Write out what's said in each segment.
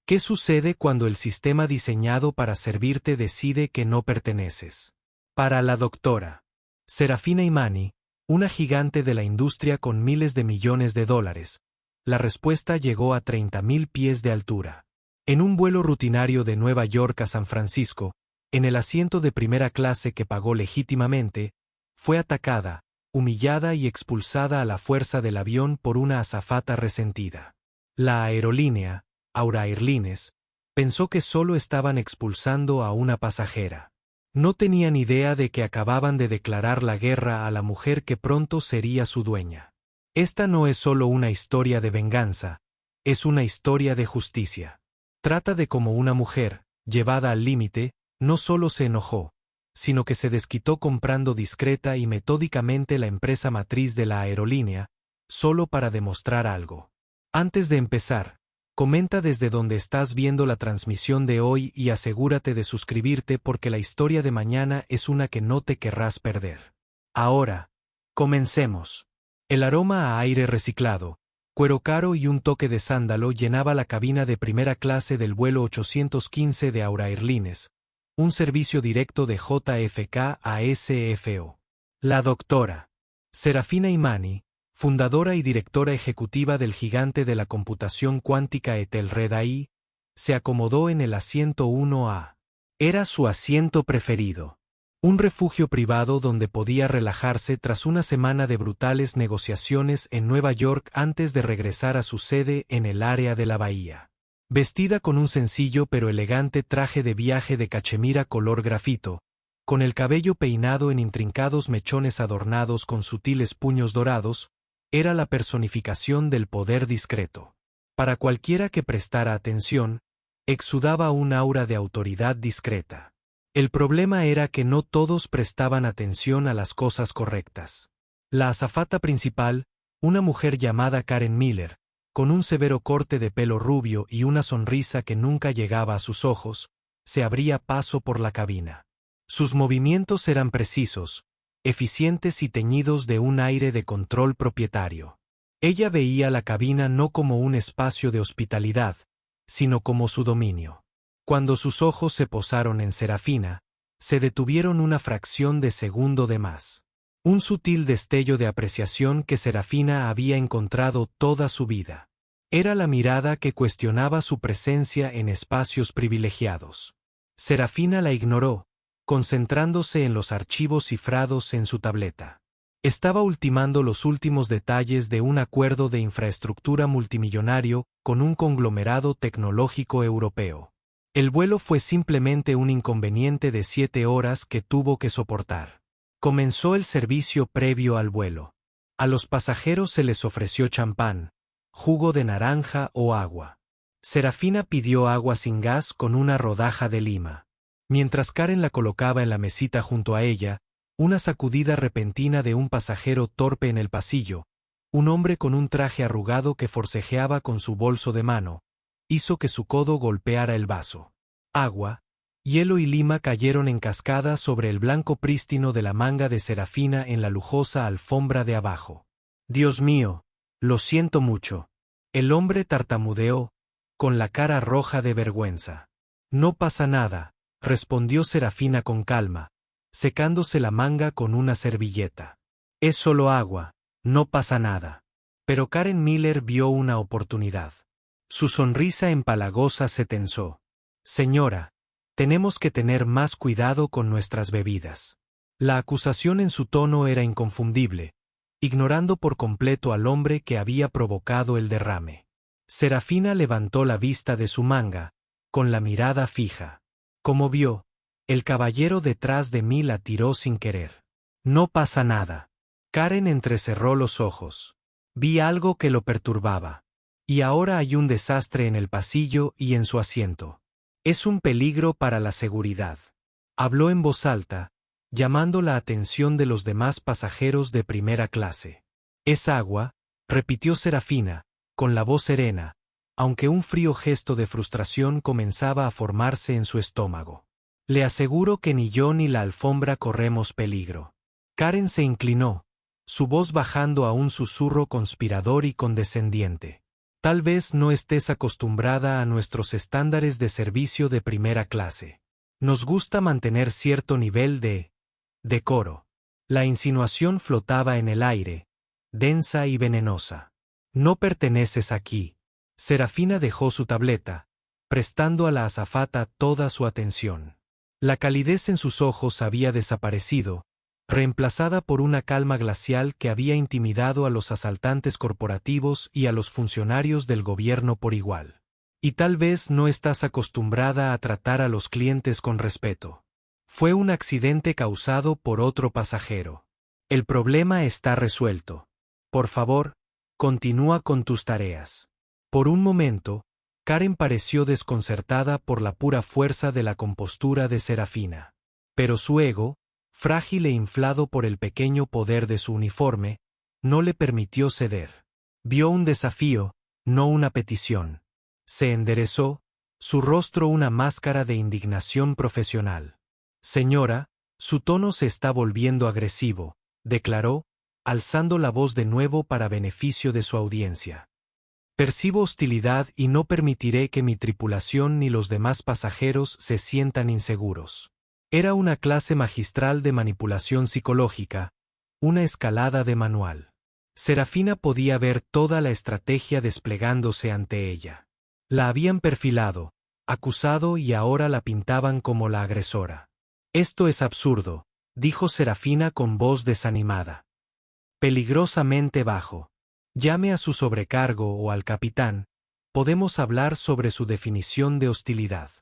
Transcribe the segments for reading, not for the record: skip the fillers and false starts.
¿Qué sucede cuando el sistema diseñado para servirte decide que no perteneces? Para la doctora Serafina Imani, una gigante de la industria con miles de millones de dólares, la respuesta llegó a 30.000 pies de altura. En un vuelo rutinario de Nueva York a San Francisco, en el asiento de primera clase que pagó legítimamente, fue atacada, humillada y expulsada a la fuerza del avión por una azafata resentida. La aerolínea, Aura Airlines, pensó que solo estaban expulsando a una pasajera. No tenían idea de que acababan de declarar la guerra a la mujer que pronto sería su dueña. Esta no es solo una historia de venganza, es una historia de justicia. Trata de cómo una mujer, llevada al límite, no solo se enojó, sino que se desquitó comprando discreta y metódicamente la empresa matriz de la aerolínea, solo para demostrar algo. Antes de empezar, comenta desde donde estás viendo la transmisión de hoy y asegúrate de suscribirte porque la historia de mañana es una que no te querrás perder. Ahora, comencemos. El aroma a aire reciclado, cuero caro y un toque de sándalo llenaba la cabina de primera clase del vuelo 815 de Aura Airlines, un servicio directo de JFK a SFO. La doctora Serafina Imani, fundadora y directora ejecutiva del gigante de la computación cuántica Etelred AI, se acomodó en el asiento 1A. Era su asiento preferido. Un refugio privado donde podía relajarse tras una semana de brutales negociaciones en Nueva York antes de regresar a su sede en el área de la bahía. Vestida con un sencillo pero elegante traje de viaje de cachemira color grafito, con el cabello peinado en intrincados mechones adornados con sutiles puños dorados, era la personificación del poder discreto. Para cualquiera que prestara atención, exudaba un aura de autoridad discreta. El problema era que no todos prestaban atención a las cosas correctas. La azafata principal, una mujer llamada Karen Miller, con un severo corte de pelo rubio y una sonrisa que nunca llegaba a sus ojos, se abría paso por la cabina. Sus movimientos eran precisos, eficientes y teñidos de un aire de control propietario. Ella veía la cabina no como un espacio de hospitalidad, sino como su dominio. Cuando sus ojos se posaron en Serafina, se detuvieron una fracción de segundo de más. Un sutil destello de apreciación que Serafina había encontrado toda su vida. Era la mirada que cuestionaba su presencia en espacios privilegiados. Serafina la ignoró, concentrándose en los archivos cifrados en su tableta. Estaba ultimando los últimos detalles de un acuerdo de infraestructura multimillonario con un conglomerado tecnológico europeo. El vuelo fue simplemente un inconveniente de 7 horas que tuvo que soportar. Comenzó el servicio previo al vuelo. A los pasajeros se les ofreció champán, jugo de naranja o agua. Serafina pidió agua sin gas con una rodaja de lima. Mientras Karen la colocaba en la mesita junto a ella, una sacudida repentina de un pasajero torpe en el pasillo, un hombre con un traje arrugado que forcejeaba con su bolso de mano, hizo que su codo golpeara el vaso. Agua, hielo y lima cayeron en cascada sobre el blanco prístino de la manga de Serafina en la lujosa alfombra de abajo. Dios mío, lo siento mucho. El hombre tartamudeó, con la cara roja de vergüenza. No pasa nada, respondió Serafina con calma, secándose la manga con una servilleta. Es solo agua, no pasa nada. Pero Karen Miller vio una oportunidad. Su sonrisa empalagosa se tensó. Señora, tenemos que tener más cuidado con nuestras bebidas. La acusación en su tono era inconfundible, ignorando por completo al hombre que había provocado el derrame. Serafina levantó la vista de su manga, con la mirada fija. Como vio, el caballero detrás de mí la tiró sin querer. No pasa nada. Karen entrecerró los ojos. Vi algo que lo perturbaba. Y ahora hay un desastre en el pasillo y en su asiento. Es un peligro para la seguridad. Habló en voz alta, llamando la atención de los demás pasajeros de primera clase. Es agua, repitió Serafina, con la voz serena, aunque un frío gesto de frustración comenzaba a formarse en su estómago. Le aseguro que ni yo ni la alfombra corremos peligro. Karen se inclinó, su voz bajando a un susurro conspirador y condescendiente. Tal vez no estés acostumbrada a nuestros estándares de servicio de primera clase. Nos gusta mantener cierto nivel de decoro. La insinuación flotaba en el aire, densa y venenosa. No perteneces aquí. Serafina dejó su tableta, prestando a la azafata toda su atención. La calidez en sus ojos había desaparecido, reemplazada por una calma glacial que había intimidado a los asaltantes corporativos y a los funcionarios del gobierno por igual. Y tal vez no estás acostumbrada a tratar a los clientes con respeto. Fue un accidente causado por otro pasajero. El problema está resuelto. Por favor, continúa con tus tareas. Por un momento, Karen pareció desconcertada por la pura fuerza de la compostura de Serafina. Pero su ego, frágil e inflado por el pequeño poder de su uniforme, no le permitió ceder. Vio un desafío, no una petición. Se enderezó, su rostro una máscara de indignación profesional. Señora, su tono se está volviendo agresivo, declaró, alzando la voz de nuevo para beneficio de su audiencia. Percibo hostilidad y no permitiré que mi tripulación ni los demás pasajeros se sientan inseguros. Era una clase magistral de manipulación psicológica, una escalada de manual. Serafina podía ver toda la estrategia desplegándose ante ella. La habían perfilado, acusado y ahora la pintaban como la agresora. Esto es absurdo, dijo Serafina con voz desanimada. Peligrosamente bajo. Llame a su sobrecargo o al capitán, podemos hablar sobre su definición de hostilidad.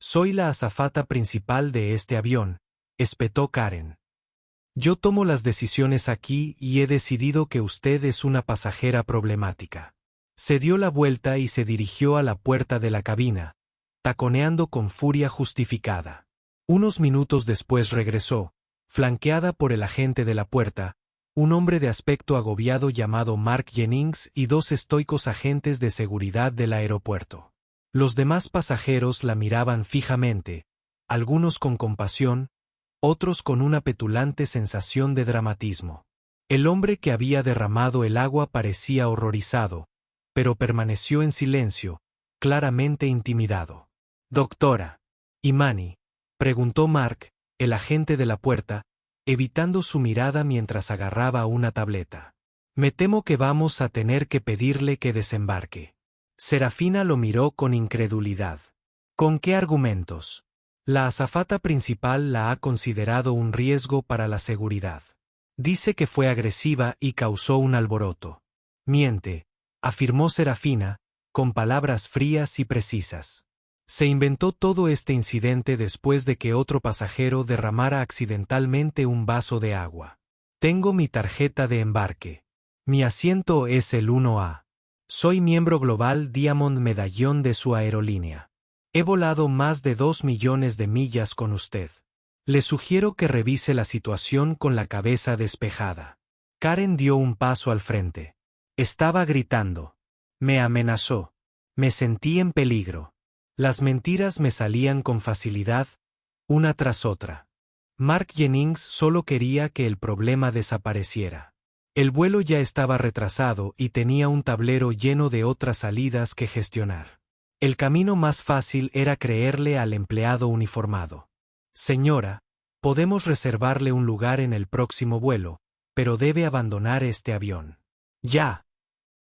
Soy la azafata principal de este avión, espetó Karen. Yo tomo las decisiones aquí y he decidido que usted es una pasajera problemática. Se dio la vuelta y se dirigió a la puerta de la cabina, taconeando con furia justificada. Unos minutos después regresó, flanqueada por el agente de la puerta, un hombre de aspecto agobiado llamado Mark Jennings y dos estoicos agentes de seguridad del aeropuerto. Los demás pasajeros la miraban fijamente, algunos con compasión, otros con una petulante sensación de dramatismo. El hombre que había derramado el agua parecía horrorizado, pero permaneció en silencio, claramente intimidado. «Doctora Imani», preguntó Mark, el agente de la puerta, evitando su mirada mientras agarraba una tableta. «Me temo que vamos a tener que pedirle que desembarque». Serafina lo miró con incredulidad. «¿Con qué argumentos?» La azafata principal la ha considerado un riesgo para la seguridad. Dice que fue agresiva y causó un alboroto. Miente, afirmó Serafina, con palabras frías y precisas. Se inventó todo este incidente después de que otro pasajero derramara accidentalmente un vaso de agua. Tengo mi tarjeta de embarque. Mi asiento es el 1A. Soy miembro global Diamond Medallón de su aerolínea. He volado más de 2 millones de millas con usted. Le sugiero que revise la situación con la cabeza despejada. Karen dio un paso al frente. Estaba gritando. Me amenazó. Me sentí en peligro. Las mentiras me salían con facilidad, una tras otra. Mark Jennings solo quería que el problema desapareciera. El vuelo ya estaba retrasado y tenía un tablero lleno de otras salidas que gestionar. El camino más fácil era creerle al empleado uniformado. Señora, podemos reservarle un lugar en el próximo vuelo, pero debe abandonar este avión. Ya.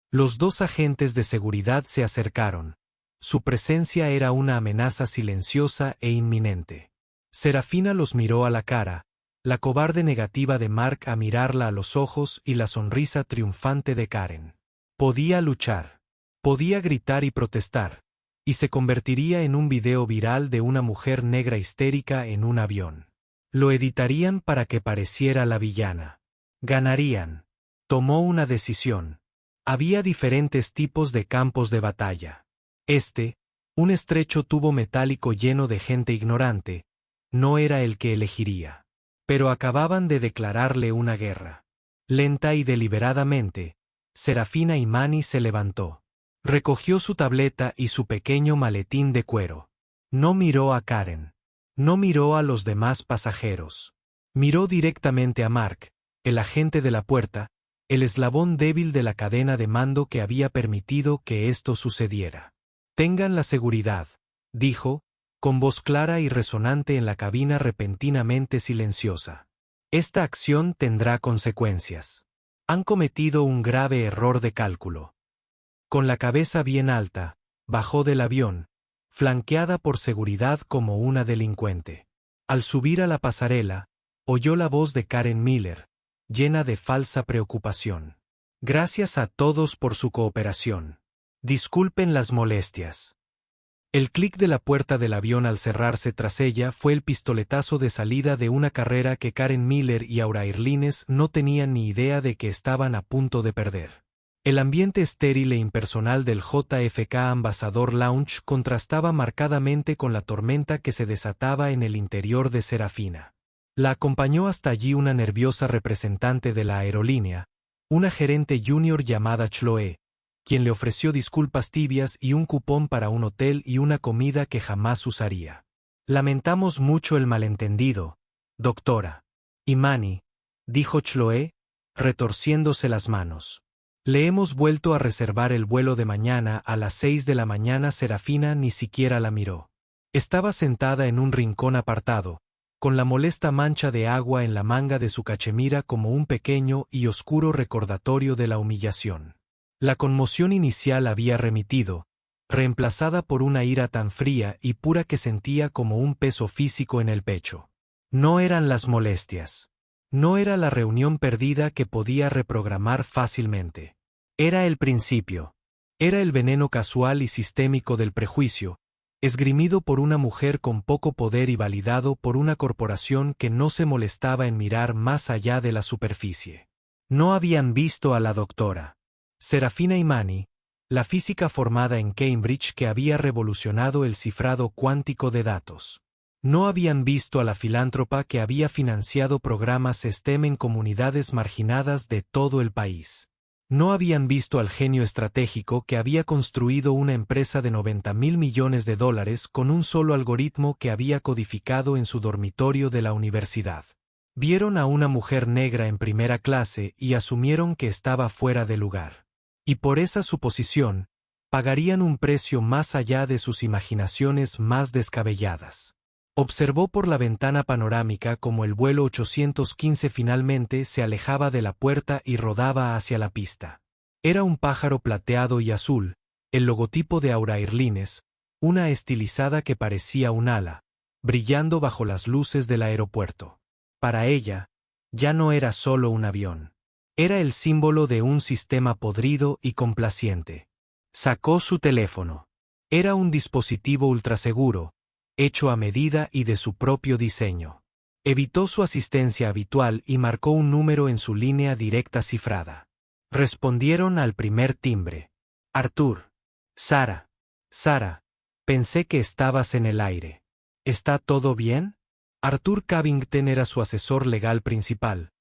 Los dos agentes de seguridad se acercaron. Su presencia era una amenaza silenciosa e inminente. Serafina los miró a la cara, la cobarde negativa de Mark a mirarla a los ojos y la sonrisa triunfante de Karen. Podía luchar. Podía gritar y protestar, y se convertiría en un video viral de una mujer negra histérica en un avión. Lo editarían para que pareciera la villana. Ganarían. Tomó una decisión. Había diferentes tipos de campos de batalla. Un estrecho tubo metálico lleno de gente ignorante, no era el que elegiría. Pero acababan de declararle una guerra. Lenta y deliberadamente, Serafina Imani se levantó. Recogió su tableta y su pequeño maletín de cuero. No miró a Karen. No miró a los demás pasajeros. Miró directamente a Mark, el agente de la puerta, el eslabón débil de la cadena de mando que había permitido que esto sucediera. Tengan la seguridad, dijo, con voz clara y resonante en la cabina repentinamente silenciosa. Esta acción tendrá consecuencias. Han cometido un grave error de cálculo. Con la cabeza bien alta, bajó del avión, flanqueada por seguridad como una delincuente. Al subir a la pasarela, oyó la voz de Karen Miller, llena de falsa preocupación. Gracias a todos por su cooperación. Disculpen las molestias. El clic de la puerta del avión al cerrarse tras ella fue el pistoletazo de salida de una carrera que Karen Miller y Aura Airlines no tenían ni idea de que estaban a punto de perder. El ambiente estéril e impersonal del JFK Ambassador Lounge contrastaba marcadamente con la tormenta que se desataba en el interior de Serafina. La acompañó hasta allí una nerviosa representante de la aerolínea, una gerente junior llamada Chloe, quien le ofreció disculpas tibias y un cupón para un hotel y una comida que jamás usaría. Lamentamos mucho el malentendido, doctora Imani, dijo Chloe, retorciéndose las manos. Le hemos vuelto a reservar el vuelo de mañana a las 6 de la mañana. Serafina ni siquiera la miró. Estaba sentada en un rincón apartado, con la molesta mancha de agua en la manga de su cachemira como un pequeño y oscuro recordatorio de la humillación. La conmoción inicial había remitido, reemplazada por una ira tan fría y pura que sentía como un peso físico en el pecho. No eran las molestias. No era la reunión perdida que podía reprogramar fácilmente. Era el principio. Era el veneno casual y sistémico del prejuicio, esgrimido por una mujer con poco poder y validado por una corporación que no se molestaba en mirar más allá de la superficie. No habían visto a la doctora Serafina Imani, la física formada en Cambridge que había revolucionado el cifrado cuántico de datos. No habían visto a la filántropa que había financiado programas STEM en comunidades marginadas de todo el país. No habían visto al genio estratégico que había construido una empresa de $90.000 millones con un solo algoritmo que había codificado en su dormitorio de la universidad. Vieron a una mujer negra en primera clase y asumieron que estaba fuera de lugar. Y por esa suposición, pagarían un precio más allá de sus imaginaciones más descabelladas. Observó por la ventana panorámica como el vuelo 815 finalmente se alejaba de la puerta y rodaba hacia la pista. Era un pájaro plateado y azul, el logotipo de Aura Airlines, una estilizada que parecía un ala, brillando bajo las luces del aeropuerto. Para ella, ya no era solo un avión. Era el símbolo de un sistema podrido y complaciente. Sacó su teléfono. Era un dispositivo ultraseguro, hecho a medida y de su propio diseño. Evitó su asistencia habitual y marcó un número en su línea directa cifrada. Respondieron al primer timbre. Arthur. Sara. Sara, pensé que estabas en el aire. ¿Está todo bien? Arthur Cavington era su asesor legal principal.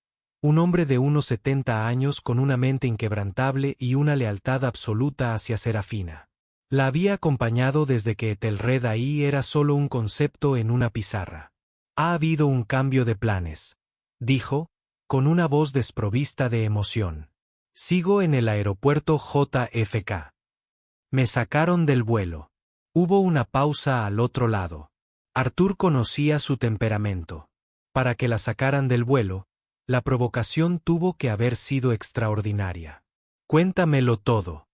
Un hombre de unos 70 años con una mente inquebrantable y una lealtad absoluta hacia Serafina. La había acompañado desde que Etelred ahí era solo un concepto en una pizarra. Ha habido un cambio de planes, dijo, con una voz desprovista de emoción. Sigo en el aeropuerto JFK. Me sacaron del vuelo. Hubo una pausa al otro lado. Arthur conocía su temperamento. Para que la sacaran del vuelo, la provocación tuvo que haber sido extraordinaria. Cuéntamelo todo.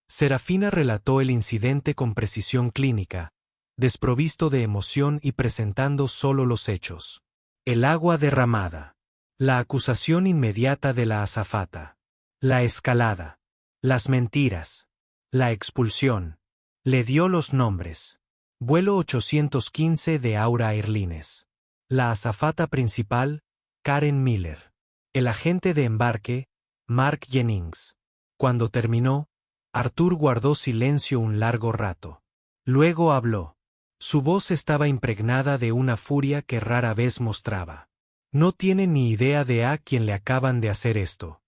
Serafina relató el incidente con precisión clínica, desprovisto de emoción y presentando solo los hechos. El agua derramada. La acusación inmediata de la azafata. La escalada. Las mentiras. La expulsión. Le dio los nombres. Vuelo 815 de Aura Airlines. La azafata principal, Karen Miller. El agente de embarque, Mark Jennings. Cuando terminó, Arthur guardó silencio un largo rato. Luego habló. Su voz estaba impregnada de una furia que rara vez mostraba. No tiene ni idea de a quién le acaban de hacer esto.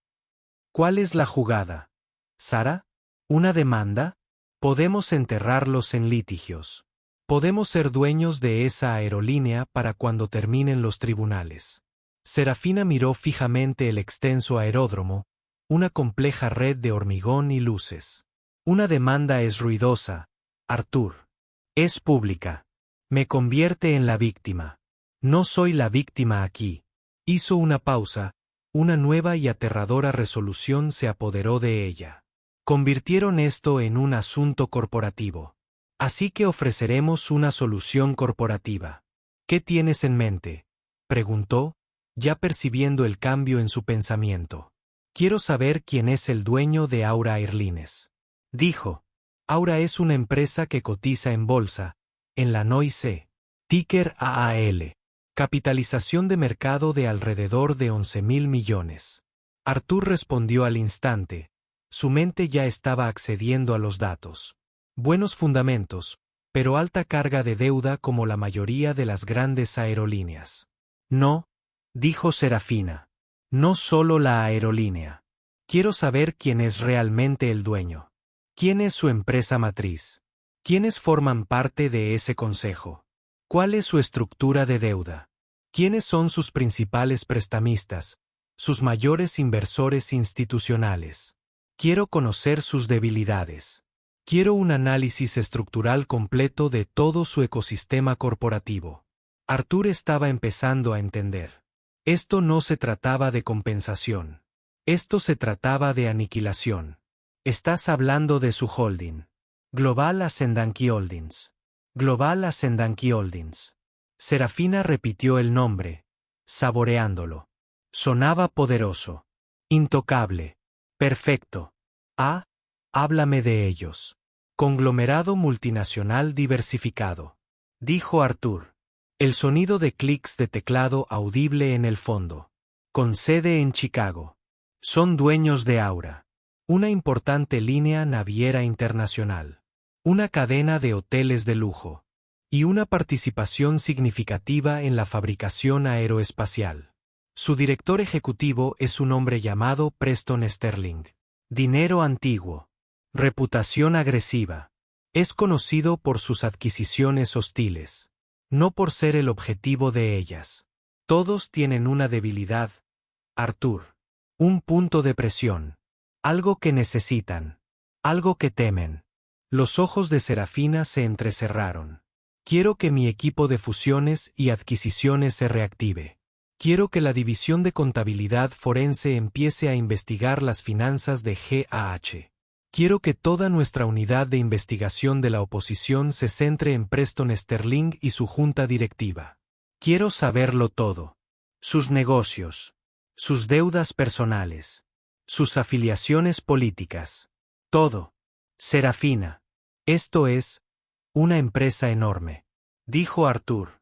¿Cuál es la jugada? ¿Sara? ¿Una demanda? Podemos enterrarlos en litigios. Podemos ser dueños de esa aerolínea para cuando terminen los tribunales. Serafina miró fijamente el extenso aeródromo, una compleja red de hormigón y luces. Una demanda es ruidosa, Arthur. Es pública. Me convierte en la víctima. No soy la víctima aquí. Hizo una pausa, una nueva y aterradora resolución se apoderó de ella. Convirtieron esto en un asunto corporativo. Así que ofreceremos una solución corporativa. ¿Qué tienes en mente?, preguntó, ya percibiendo el cambio en su pensamiento. Quiero saber quién es el dueño de Aura Airlines. Dijo. Aura es una empresa que cotiza en bolsa, en la NYSE. Ticker AAL. Capitalización de mercado de alrededor de 11.000 millones. Arthur respondió al instante. Su mente ya estaba accediendo a los datos. Buenos fundamentos, pero alta carga de deuda como la mayoría de las grandes aerolíneas. No, dijo Serafina. No solo la aerolínea. Quiero saber quién es realmente el dueño. ¿Quién es su empresa matriz? ¿Quiénes forman parte de ese consejo? ¿Cuál es su estructura de deuda? ¿Quiénes son sus principales prestamistas, sus mayores inversores institucionales? Quiero conocer sus debilidades. Quiero un análisis estructural completo de todo su ecosistema corporativo. Arthur estaba empezando a entender. Esto no se trataba de compensación. Esto se trataba de aniquilación. Estás hablando de su holding. Global Ascendancy Holdings. Global Ascendancy Holdings. Serafina repitió el nombre, saboreándolo. Sonaba poderoso. Intocable. Perfecto. Ah, háblame de ellos. Conglomerado multinacional diversificado. Dijo Arthur. El sonido de clics de teclado audible en el fondo. Con sede en Chicago. Son dueños de Aura. Una importante línea naviera internacional. Una cadena de hoteles de lujo. Y una participación significativa en la fabricación aeroespacial. Su director ejecutivo es un hombre llamado Preston Sterling. Dinero antiguo. Reputación agresiva. Es conocido por sus adquisiciones hostiles. No por ser el objetivo de ellas. Todos tienen una debilidad, Arthur. Un punto de presión. Algo que necesitan. Algo que temen. Los ojos de Serafina se entrecerraron. Quiero que mi equipo de fusiones y adquisiciones se reactive. Quiero que la división de contabilidad forense empiece a investigar las finanzas de GAH. Quiero que toda nuestra unidad de investigación de la oposición se centre en Preston Sterling y su junta directiva. Quiero saberlo todo. Sus negocios. Sus deudas personales. Sus afiliaciones políticas. Todo. Serafina. Esto es una empresa enorme, dijo Arthur.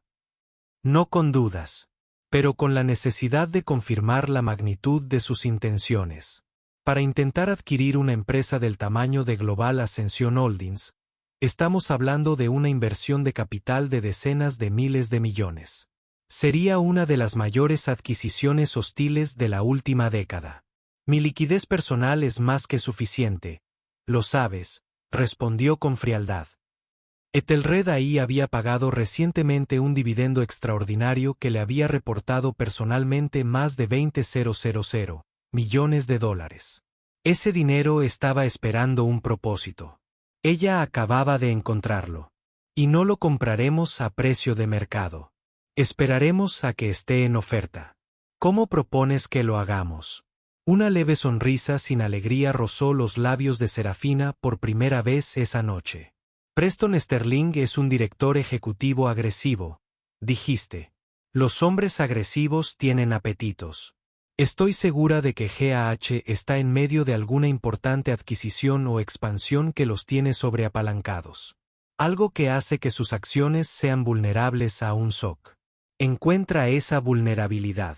No con dudas, pero con la necesidad de confirmar la magnitud de sus intenciones. Para intentar adquirir una empresa del tamaño de Global Ascension Holdings, estamos hablando de una inversión de capital de decenas de miles de millones. Sería una de las mayores adquisiciones hostiles de la última década. Mi liquidez personal es más que suficiente, lo sabes, respondió con frialdad. Etelred ahí había pagado recientemente un dividendo extraordinario que le había reportado personalmente más de 20.000 millones de dólares. Ese dinero estaba esperando un propósito. Ella acababa de encontrarlo. Y no lo compraremos a precio de mercado. Esperaremos a que esté en oferta. ¿Cómo propones que lo hagamos? Una leve sonrisa sin alegría rozó los labios de Serafina por primera vez esa noche. Preston Sterling es un director ejecutivo agresivo, dijiste. Los hombres agresivos tienen apetitos. Estoy segura de que GAH está en medio de alguna importante adquisición o expansión que los tiene sobreapalancados. Algo que hace que sus acciones sean vulnerables a un shock. Encuentra esa vulnerabilidad.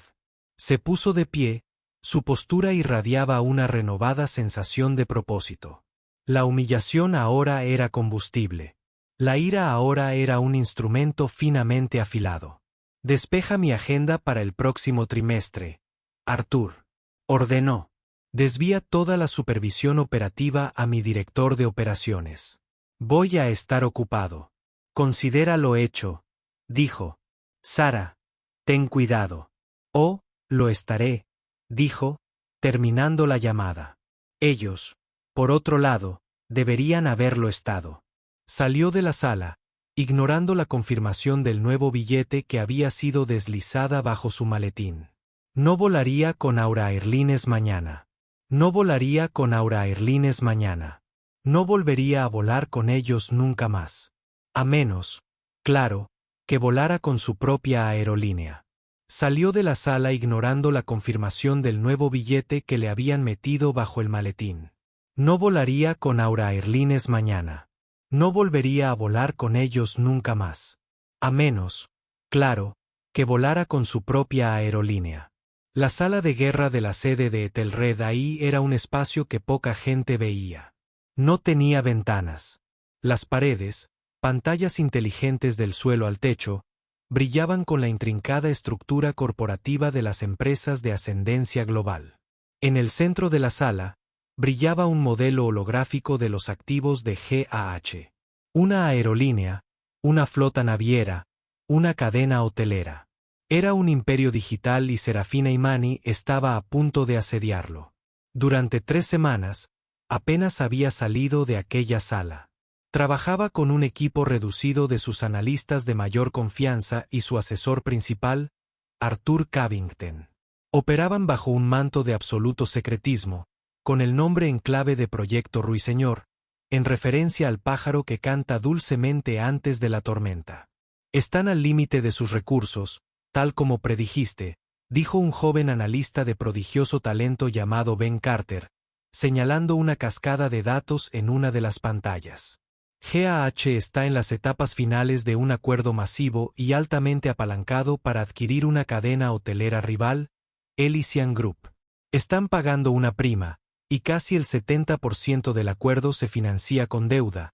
Se puso de pie, su postura irradiaba una renovada sensación de propósito. La humillación ahora era combustible. La ira ahora era un instrumento finamente afilado. Despeja mi agenda para el próximo trimestre, Arthur. Ordenó. Desvía toda la supervisión operativa a mi director de operaciones. Voy a estar ocupado. Considera lo hecho, dijo. Sara, ten cuidado. Oh, lo estaré, dijo, terminando la llamada. Ellos, por otro lado, deberían haberlo estado. Salió de la sala, ignorando la confirmación del nuevo billete que había sido deslizada bajo su maletín. No volaría con Aura Airlines mañana. No volaría con Aura Airlines mañana. No volvería a volar con ellos nunca más. A menos, claro, que volara con su propia aerolínea. Salió de la sala ignorando la confirmación del nuevo billete que le habían metido bajo el maletín. No volaría con Aura Airlines mañana. No volvería a volar con ellos nunca más. A menos, claro, que volara con su propia aerolínea. La sala de guerra de la sede de Etelred ahí era un espacio que poca gente veía. No tenía ventanas. Las paredes, pantallas inteligentes del suelo al techo, brillaban con la intrincada estructura corporativa de las empresas de ascendencia global. En el centro de la sala, brillaba un modelo holográfico de los activos de GAH. Una aerolínea, una flota naviera, una cadena hotelera. Era un imperio digital y Serafina Imani estaba a punto de asediarlo. Durante 3 semanas, apenas había salido de aquella sala. Trabajaba con un equipo reducido de sus analistas de mayor confianza y su asesor principal, Arthur Cavington. Operaban bajo un manto de absoluto secretismo, con el nombre en clave de Proyecto Ruiseñor, en referencia al pájaro que canta dulcemente antes de la tormenta. Están al límite de sus recursos, tal como predijiste, dijo un joven analista de prodigioso talento llamado Ben Carter, señalando una cascada de datos en una de las pantallas. GAH está en las etapas finales de un acuerdo masivo y altamente apalancado para adquirir una cadena hotelera rival, Elysian Group. Están pagando una prima, y casi el 70% del acuerdo se financia con deuda,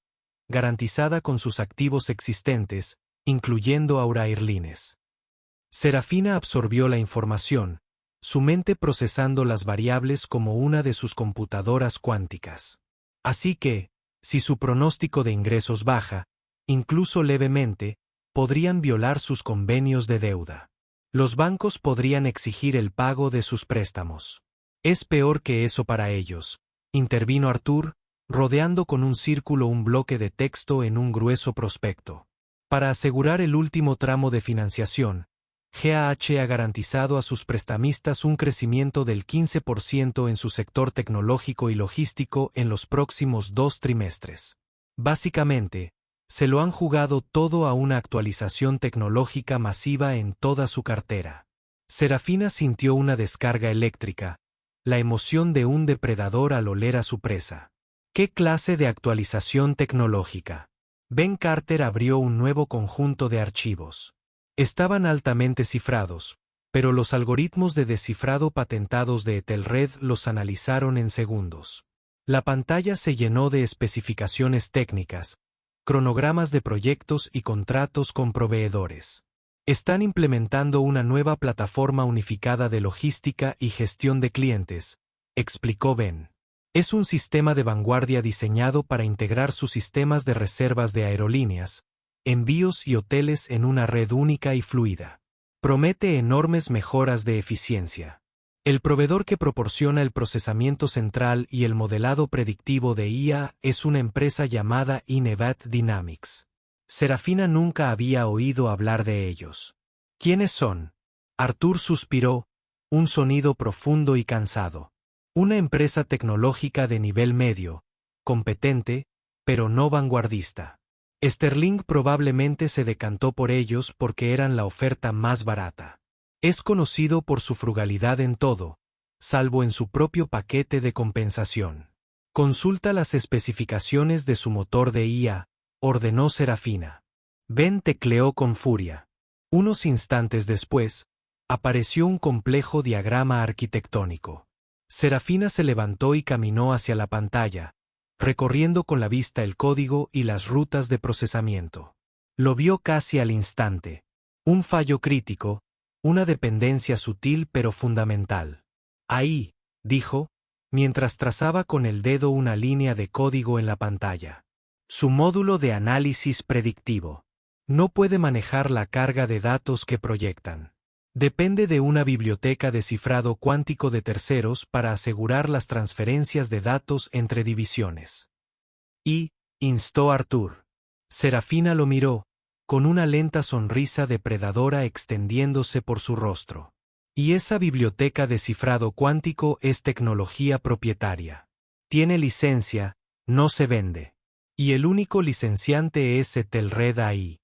garantizada con sus activos existentes, incluyendo Aura Airlines. Serafina absorbió la información, su mente procesando las variables como una de sus computadoras cuánticas. Así que, si su pronóstico de ingresos baja, incluso levemente, podrían violar sus convenios de deuda. Los bancos podrían exigir el pago de sus préstamos. Es peor que eso para ellos, intervino Arthur, rodeando con un círculo un bloque de texto en un grueso prospecto. Para asegurar el último tramo de financiación, GAH ha garantizado a sus prestamistas un crecimiento del 15% en su sector tecnológico y logístico en los próximos 2 trimestres. Básicamente, se lo han jugado todo a una actualización tecnológica masiva en toda su cartera. Serafina sintió una descarga eléctrica, la emoción de un depredador al oler a su presa. ¿Qué clase de actualización tecnológica? Ben Carter abrió un nuevo conjunto de archivos. Estaban altamente cifrados, pero los algoritmos de descifrado patentados de Etelred los analizaron en segundos. La pantalla se llenó de especificaciones técnicas, cronogramas de proyectos y contratos con proveedores. Están implementando una nueva plataforma unificada de logística y gestión de clientes, explicó Ben. Es un sistema de vanguardia diseñado para integrar sus sistemas de reservas de aerolíneas, envíos y hoteles en una red única y fluida. Promete enormes mejoras de eficiencia. El proveedor que proporciona el procesamiento central y el modelado predictivo de IA es una empresa llamada Inevat Dynamics. Serafina nunca había oído hablar de ellos. ¿Quiénes son? Arthur suspiró, un sonido profundo y cansado. Una empresa tecnológica de nivel medio, competente, pero no vanguardista. Sterling probablemente se decantó por ellos porque eran la oferta más barata. Es conocido por su frugalidad en todo, salvo en su propio paquete de compensación. Consulta las especificaciones de su motor de IA, ordenó Serafina. Ben tecleó con furia. Unos instantes después, apareció un complejo diagrama arquitectónico. Serafina se levantó y caminó hacia la pantalla, recorriendo con la vista el código y las rutas de procesamiento. Lo vio casi al instante. Un fallo crítico, una dependencia sutil pero fundamental. Ahí, dijo, mientras trazaba con el dedo una línea de código en la pantalla. Su módulo de análisis predictivo. No puede manejar la carga de datos que proyectan. Depende de una biblioteca de cifrado cuántico de terceros para asegurar las transferencias de datos entre divisiones. Y, instó Arthur. Serafina lo miró, con una lenta sonrisa depredadora extendiéndose por su rostro. Y esa biblioteca de cifrado cuántico es tecnología propietaria. Tiene licencia, no se vende. Y el único licenciante es Ethelred AI.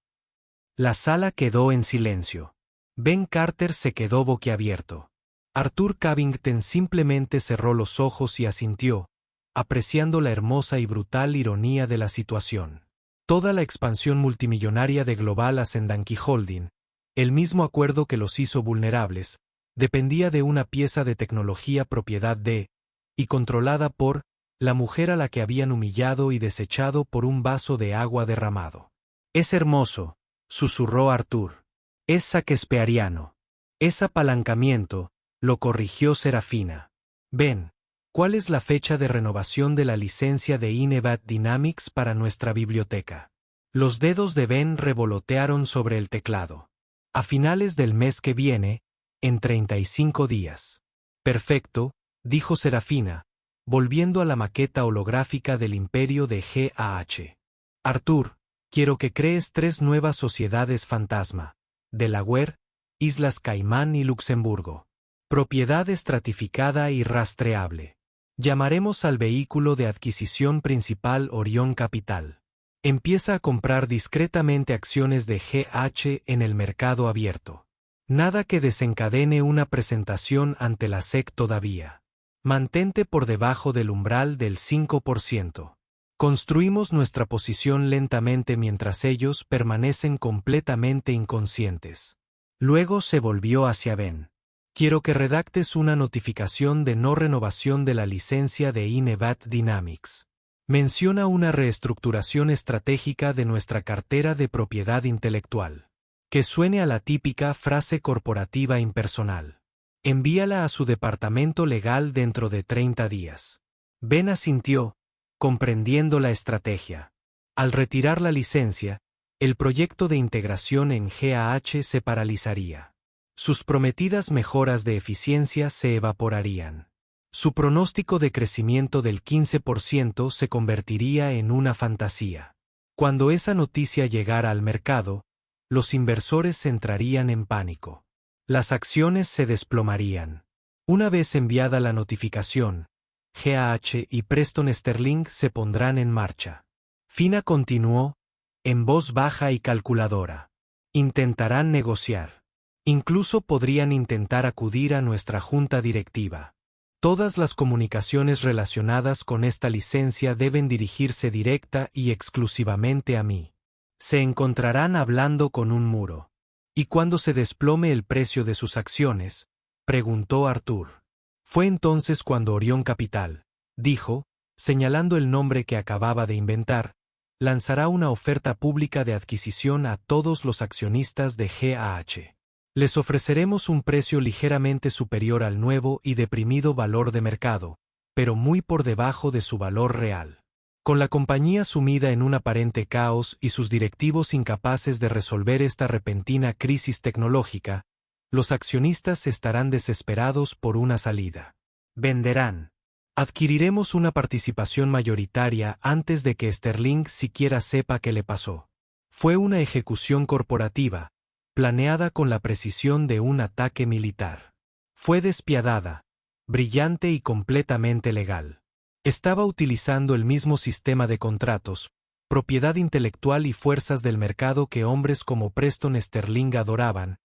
La sala quedó en silencio. Ben Carter se quedó boquiabierto. Arthur Cavington simplemente cerró los ojos y asintió, apreciando la hermosa y brutal ironía de la situación. Toda la expansión multimillonaria de Global Ascendancy Holding, el mismo acuerdo que los hizo vulnerables, dependía de una pieza de tecnología propiedad de, y controlada por, la mujer a la que habían humillado y desechado por un vaso de agua derramado. «Es hermoso», susurró Arthur. «Es shakespeariano. Es apalancamiento», lo corrigió Serafina. «Ben, ¿cuál es la fecha de renovación de la licencia de Inevat Dynamics para nuestra biblioteca?» Los dedos de Ben revolotearon sobre el teclado. «A finales del mes que viene, en 35 días». «Perfecto», dijo Serafina, volviendo a la maqueta holográfica del imperio de GAH. «Arthur, quiero que crees 3 nuevas sociedades fantasma: Delaware, Islas Caimán y Luxemburgo. Propiedad estratificada y rastreable. Llamaremos al vehículo de adquisición principal Orión Capital. Empieza a comprar discretamente acciones de GH en el mercado abierto. Nada que desencadene una presentación ante la SEC todavía. Mantente por debajo del umbral del 5%. Construimos nuestra posición lentamente mientras ellos permanecen completamente inconscientes». Luego se volvió hacia Ben. «Quiero que redactes una notificación de no renovación de la licencia de Inevat Dynamics. Menciona una reestructuración estratégica de nuestra cartera de propiedad intelectual. Que suene a la típica frase corporativa impersonal. Envíala a su departamento legal dentro de 30 días». Ben asintió, comprendiendo la estrategia. Al retirar la licencia, el proyecto de integración en GAH se paralizaría. Sus prometidas mejoras de eficiencia se evaporarían. Su pronóstico de crecimiento del 15% se convertiría en una fantasía. Cuando esa noticia llegara al mercado, los inversores entrarían en pánico. Las acciones se desplomarían. Una vez enviada la notificación, GAH y Preston Sterling se pondrán en marcha. Fina continuó, en voz baja y calculadora. Intentarán negociar. Incluso podrían intentar acudir a nuestra junta directiva. Todas las comunicaciones relacionadas con esta licencia deben dirigirse directa y exclusivamente a mí. Se encontrarán hablando con un muro. ¿Y cuando se desplome el precio de sus acciones?, preguntó Arthur. Fue entonces cuando Orión Capital, dijo, señalando el nombre que acababa de inventar, lanzará una oferta pública de adquisición a todos los accionistas de GAH. Les ofreceremos un precio ligeramente superior al nuevo y deprimido valor de mercado, pero muy por debajo de su valor real. Con la compañía sumida en un aparente caos y sus directivos incapaces de resolver esta repentina crisis tecnológica, los accionistas estarán desesperados por una salida. Venderán. Adquiriremos una participación mayoritaria antes de que Sterling siquiera sepa qué le pasó. Fue una ejecución corporativa, planeada con la precisión de un ataque militar. Fue despiadada, brillante y completamente legal. Estaba utilizando el mismo sistema de contratos, propiedad intelectual y fuerzas del mercado que hombres como Preston Sterling adoraban,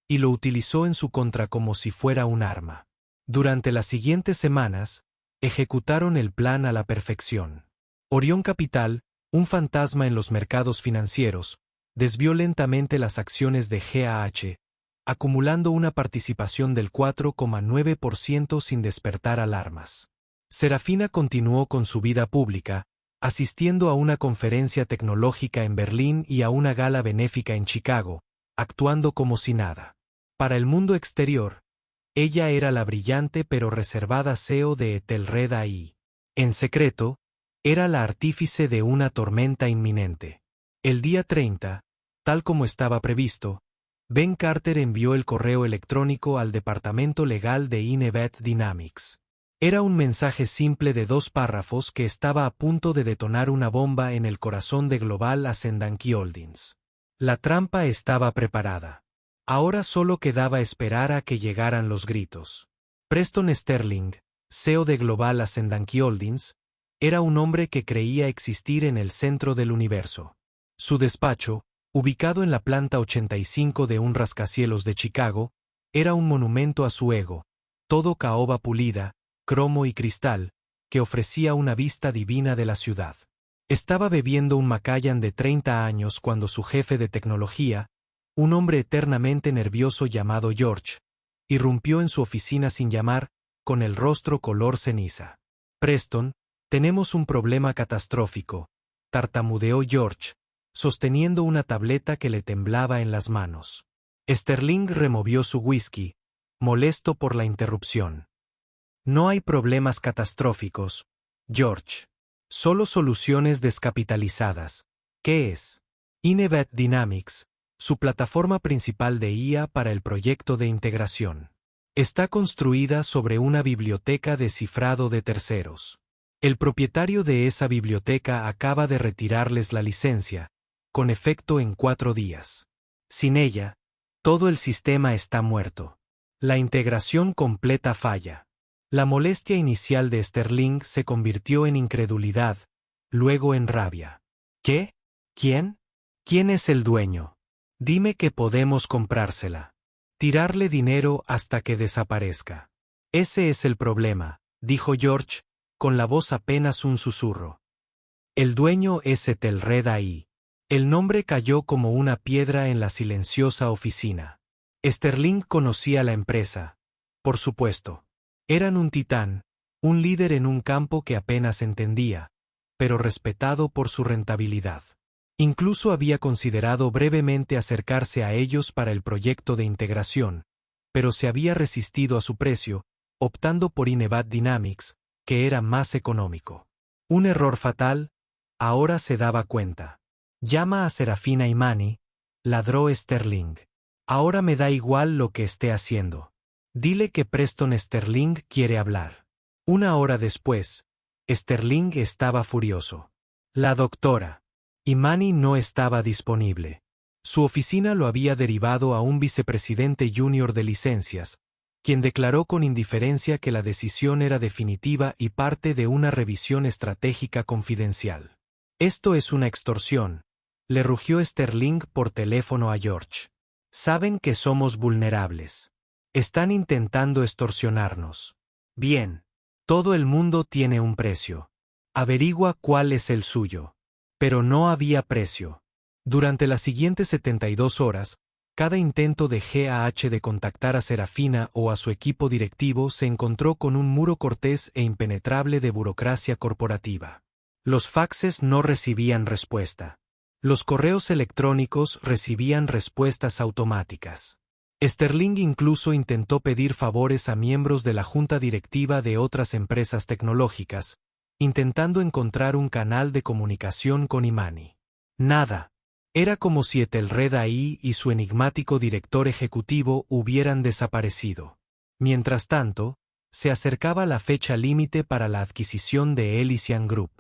y lo utilizó en su contra como si fuera un arma. Durante las siguientes semanas, ejecutaron el plan a la perfección. Orión Capital, un fantasma en los mercados financieros, desvió lentamente las acciones de GAH, acumulando una participación del 4,9% sin despertar alarmas. Serafina continuó con su vida pública, asistiendo a una conferencia tecnológica en Berlín y a una gala benéfica en Chicago, actuando como si nada. Para el mundo exterior, ella era la brillante pero reservada CEO de Ethelred AI. En secreto, era la artífice de una tormenta inminente. El día 30, tal como estaba previsto, Ben Carter envió el correo electrónico al departamento legal de Inevat Dynamics. Era un mensaje simple de 2 párrafos que estaba a punto de detonar una bomba en el corazón de Global Ascendancy Holdings. La trampa estaba preparada. Ahora solo quedaba esperar a que llegaran los gritos. Preston Sterling, CEO de Global Ascendancy Holdings, era un hombre que creía existir en el centro del universo. Su despacho, ubicado en la planta 85 de un rascacielos de Chicago, era un monumento a su ego, todo caoba pulida, cromo y cristal, que ofrecía una vista divina de la ciudad. Estaba bebiendo un Macallan de 30 años cuando su jefe de tecnología, un hombre eternamente nervioso llamado George, irrumpió en su oficina sin llamar, con el rostro color ceniza. Preston, tenemos un problema catastrófico, tartamudeó George, sosteniendo una tableta que le temblaba en las manos. Sterling removió su whisky, molesto por la interrupción. No hay problemas catastróficos, George. Solo soluciones descapitalizadas. ¿Qué es? Inevat Dynamics, su plataforma principal de IA para el proyecto de integración. Está construida sobre una biblioteca de cifrado de terceros. El propietario de esa biblioteca acaba de retirarles la licencia, con efecto en 4 días. Sin ella, todo el sistema está muerto. La integración completa falla. La molestia inicial de Sterling se convirtió en incredulidad, luego en rabia. ¿Qué? ¿Quién? ¿Quién es el dueño? Dime que podemos comprársela. Tirarle dinero hasta que desaparezca. Ese es el problema, dijo George, con la voz apenas un susurro. El dueño es Ethelred AI. El nombre cayó como una piedra en la silenciosa oficina. Sterling conocía la empresa, por supuesto. Eran un titán, un líder en un campo que apenas entendía, pero respetado por su rentabilidad. Incluso había considerado brevemente acercarse a ellos para el proyecto de integración, pero se había resistido a su precio, optando por Inevat Dynamics, que era más económico. Un error fatal, ahora se daba cuenta. Llama a Serafina Imani, ladró Sterling. Ahora me da igual lo que esté haciendo. Dile que Preston Sterling quiere hablar. 1 hora después, Sterling estaba furioso. La doctora Imani no estaba disponible. Su oficina lo había derivado a un vicepresidente junior de licencias, quien declaró con indiferencia que la decisión era definitiva y parte de una revisión estratégica confidencial. Esto es una extorsión, le rugió Sterling por teléfono a George. Saben que somos vulnerables. Están intentando extorsionarnos. Bien. Todo el mundo tiene un precio. Averigua cuál es el suyo. Pero no había precio. Durante las siguientes 72 horas, cada intento de GAH de contactar a Serafina o a su equipo directivo se encontró con un muro cortés e impenetrable de burocracia corporativa. Los faxes no recibían respuesta. Los correos electrónicos recibían respuestas automáticas. Sterling incluso intentó pedir favores a miembros de la junta directiva de otras empresas tecnológicas, intentando encontrar un canal de comunicación con Imani. Nada. Era como si Ethelred AI y su enigmático director ejecutivo hubieran desaparecido. Mientras tanto, se acercaba la fecha límite para la adquisición de Elysian Group.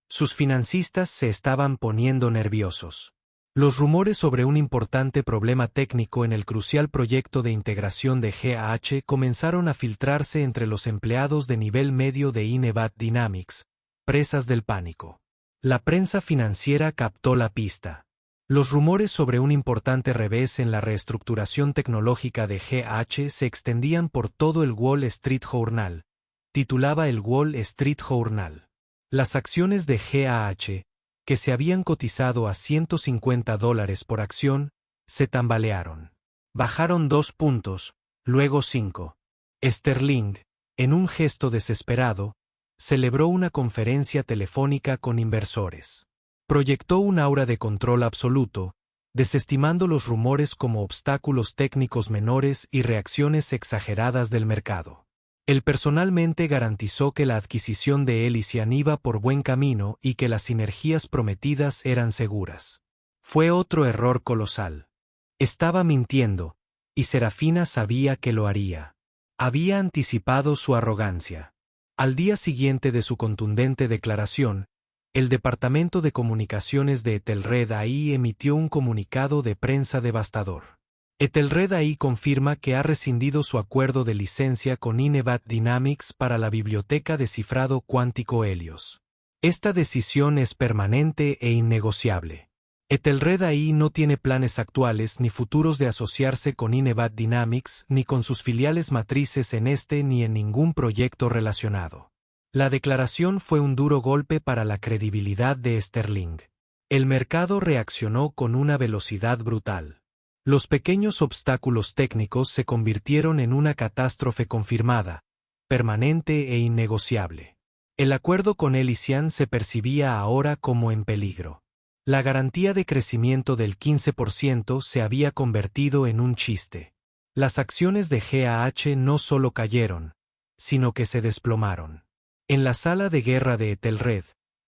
Sus financistas se estaban poniendo nerviosos. Los rumores sobre un importante problema técnico en el crucial proyecto de integración de GAH comenzaron a filtrarse entre los empleados de nivel medio de Inevat Dynamics, presas del pánico. La prensa financiera captó la pista. Los rumores sobre un importante revés en la reestructuración tecnológica de GAH se extendían por todo el Wall Street Journal, titulaba el Wall Street Journal. Las acciones de GAH, que se habían cotizado a $150 por acción, se tambalearon. Bajaron 2 puntos, luego 5. Sterling, en un gesto desesperado, celebró una conferencia telefónica con inversores. Proyectó un aura de control absoluto, desestimando los rumores como obstáculos técnicos menores y reacciones exageradas del mercado. Él personalmente garantizó que la adquisición de Elysian iba por buen camino y que las sinergias prometidas eran seguras. Fue otro error colosal. Estaba mintiendo, y Serafina sabía que lo haría. Había anticipado su arrogancia. Al día siguiente de su contundente declaración, el Departamento de Comunicaciones de Etelred AI emitió un comunicado de prensa devastador. Etelred AI confirma que ha rescindido su acuerdo de licencia con Inevat Dynamics para la biblioteca de cifrado cuántico Helios. Esta decisión es permanente e innegociable. Etelred AI no tiene planes actuales ni futuros de asociarse con Inevat Dynamics ni con sus filiales matrices en este ni en ningún proyecto relacionado. La declaración fue un duro golpe para la credibilidad de Sterling. El mercado reaccionó con una velocidad brutal. Los pequeños obstáculos técnicos se convirtieron en una catástrofe confirmada, permanente e innegociable. El acuerdo con Elysian se percibía ahora como en peligro. La garantía de crecimiento del 15% se había convertido en un chiste. Las acciones de GAH no solo cayeron, sino que se desplomaron. En la sala de guerra de Etelred,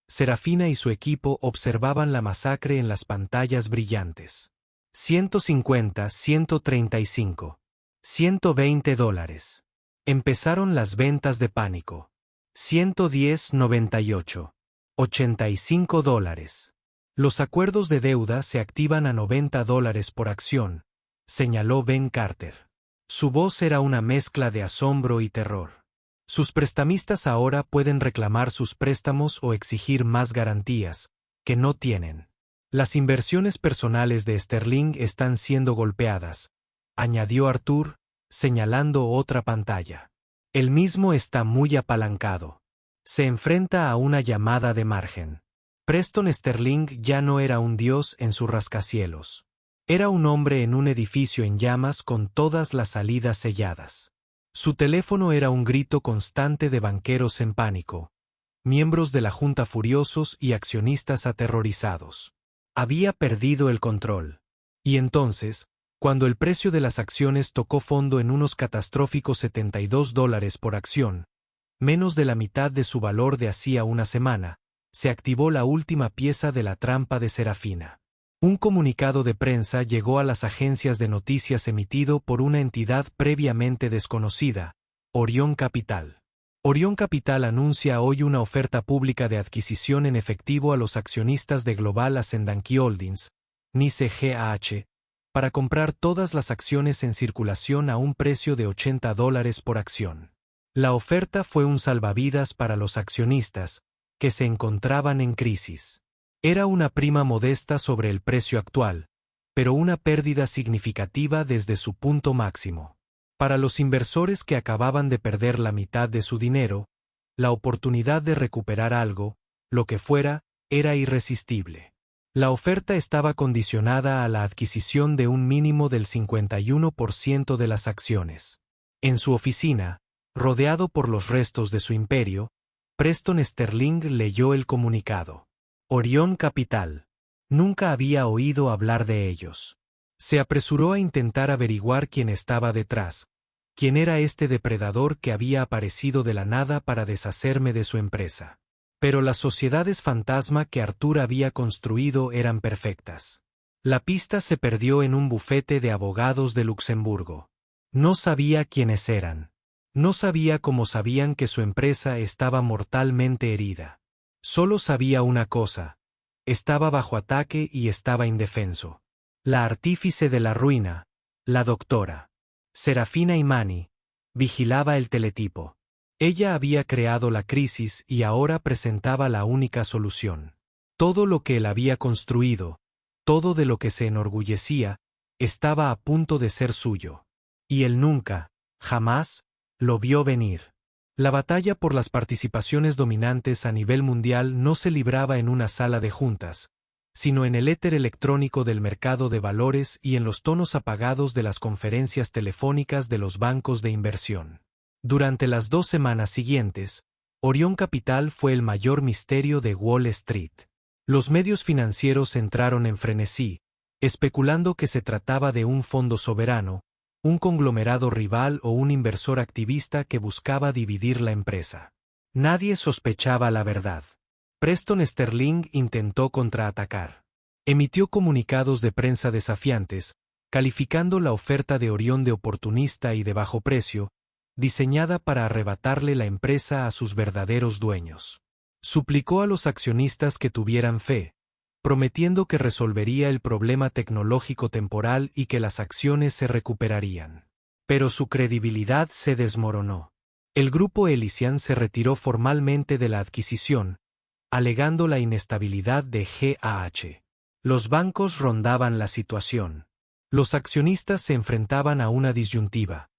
Serafina y su equipo observaban la masacre en las pantallas brillantes. 150, 135. $120. Empezaron las ventas de pánico. 110.98. $85. Los acuerdos de deuda se activan a $90 por acción, señaló Ben Carter. Su voz era una mezcla de asombro y terror. Sus prestamistas ahora pueden reclamar sus préstamos o exigir más garantías, que no tienen. Las inversiones personales de Sterling están siendo golpeadas, añadió Arthur, señalando otra pantalla. Él mismo está muy apalancado. Se enfrenta a una llamada de margen. Preston Sterling ya no era un dios en su rascacielos. Era un hombre en un edificio en llamas con todas las salidas selladas. Su teléfono era un grito constante de banqueros en pánico, miembros de la junta furiosos y accionistas aterrorizados. Había perdido el control. Y entonces, cuando el precio de las acciones tocó fondo en unos catastróficos $72 por acción, menos de la mitad de su valor de hacía una semana, se activó la última pieza de la trampa de Serafina. Un comunicado de prensa llegó a las agencias de noticias emitido por una entidad previamente desconocida, Orion Capital. Orion Capital anuncia hoy una oferta pública de adquisición en efectivo a los accionistas de Global Ascendancy Holdings, NYSE GAH, para comprar todas las acciones en circulación a un precio de $80 por acción. La oferta fue un salvavidas para los accionistas, que se encontraban en crisis. Era una prima modesta sobre el precio actual, pero una pérdida significativa desde su punto máximo. Para los inversores que acababan de perder la mitad de su dinero, la oportunidad de recuperar algo, lo que fuera, era irresistible. La oferta estaba condicionada a la adquisición de un mínimo del 51% de las acciones. En su oficina, rodeado por los restos de su imperio, Preston Sterling leyó el comunicado. Orion Capital. Nunca había oído hablar de ellos. Se apresuró a intentar averiguar quién estaba detrás, quién era este depredador que había aparecido de la nada para deshacerme de su empresa. Pero las sociedades fantasma que Arthur había construido eran perfectas. La pista se perdió en un bufete de abogados de Luxemburgo. No sabía quiénes eran. No sabía cómo sabían que su empresa estaba mortalmente herida. Solo sabía una cosa: estaba bajo ataque y estaba indefenso. La artífice de la ruina, la doctora Serafina Imani, vigilaba el teletipo. Ella había creado la crisis y ahora presentaba la única solución. Todo lo que él había construido, todo de lo que se enorgullecía, estaba a punto de ser suyo. Y él nunca, jamás, lo vio venir. La batalla por las participaciones dominantes a nivel mundial no se libraba en una sala de juntas, sino en el éter electrónico del mercado de valores y en los tonos apagados de las conferencias telefónicas de los bancos de inversión. Durante las 2 semanas siguientes, Orion Capital fue el mayor misterio de Wall Street. Los medios financieros entraron en frenesí, especulando que se trataba de un fondo soberano, un conglomerado rival o un inversor activista que buscaba dividir la empresa. Nadie sospechaba la verdad. Preston Sterling intentó contraatacar. Emitió comunicados de prensa desafiantes, calificando la oferta de Orión de oportunista y de bajo precio, diseñada para arrebatarle la empresa a sus verdaderos dueños. Suplicó a los accionistas que tuvieran fe, prometiendo que resolvería el problema tecnológico temporal y que las acciones se recuperarían. Pero su credibilidad se desmoronó. El grupo Elysian se retiró formalmente de la adquisición, alegando la inestabilidad de GAH. Los bancos rondaban la situación. Los accionistas se enfrentaban a una disyuntiva: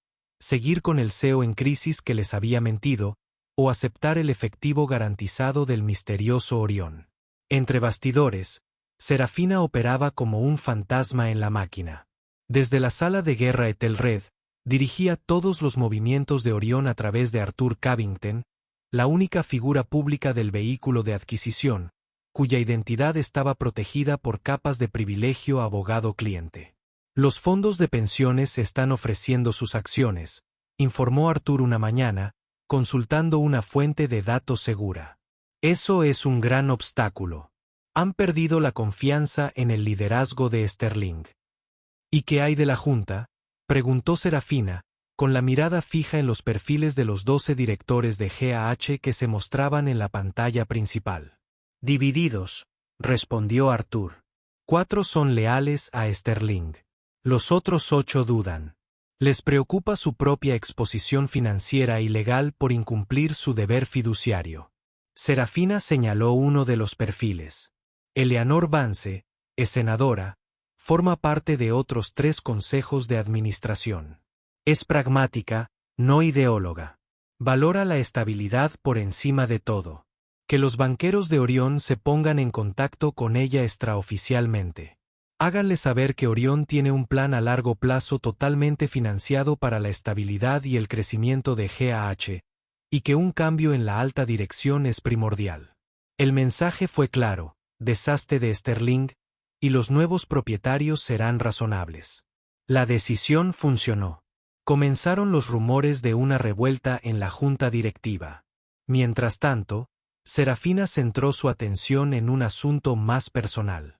seguir con el CEO en crisis que les había mentido, o aceptar el efectivo garantizado del misterioso Orión. Entre bastidores, Serafina operaba como un fantasma en la máquina. Desde la sala de guerra Etelred, dirigía todos los movimientos de Orión a través de Arthur Cavington, la única figura pública del vehículo de adquisición, cuya identidad estaba protegida por capas de privilegio abogado-cliente. Los fondos de pensiones están ofreciendo sus acciones, informó Arthur una mañana, consultando una fuente de datos segura. Eso es un gran obstáculo. Han perdido la confianza en el liderazgo de Sterling. ¿Y qué hay de la Junta?, preguntó Serafina, con la mirada fija en los perfiles de los 12 directores de GAH que se mostraban en la pantalla principal. Divididos, respondió Arthur. 4 son leales a Sterling. Los otros 8 dudan. Les preocupa su propia exposición financiera y legal por incumplir su deber fiduciario. Serafina señaló uno de los perfiles. Eleanor Vance, es senadora, forma parte de otros 3 consejos de administración. Es pragmática, no ideóloga. Valora la estabilidad por encima de todo. Que los banqueros de Orión se pongan en contacto con ella extraoficialmente. Háganle saber que Orión tiene un plan a largo plazo totalmente financiado para la estabilidad y el crecimiento de GAH, y que un cambio en la alta dirección es primordial. El mensaje fue claro: desastre de Sterling, y los nuevos propietarios serán razonables. La decisión funcionó. Comenzaron los rumores de una revuelta en la junta directiva. Mientras tanto, Serafina centró su atención en un asunto más personal.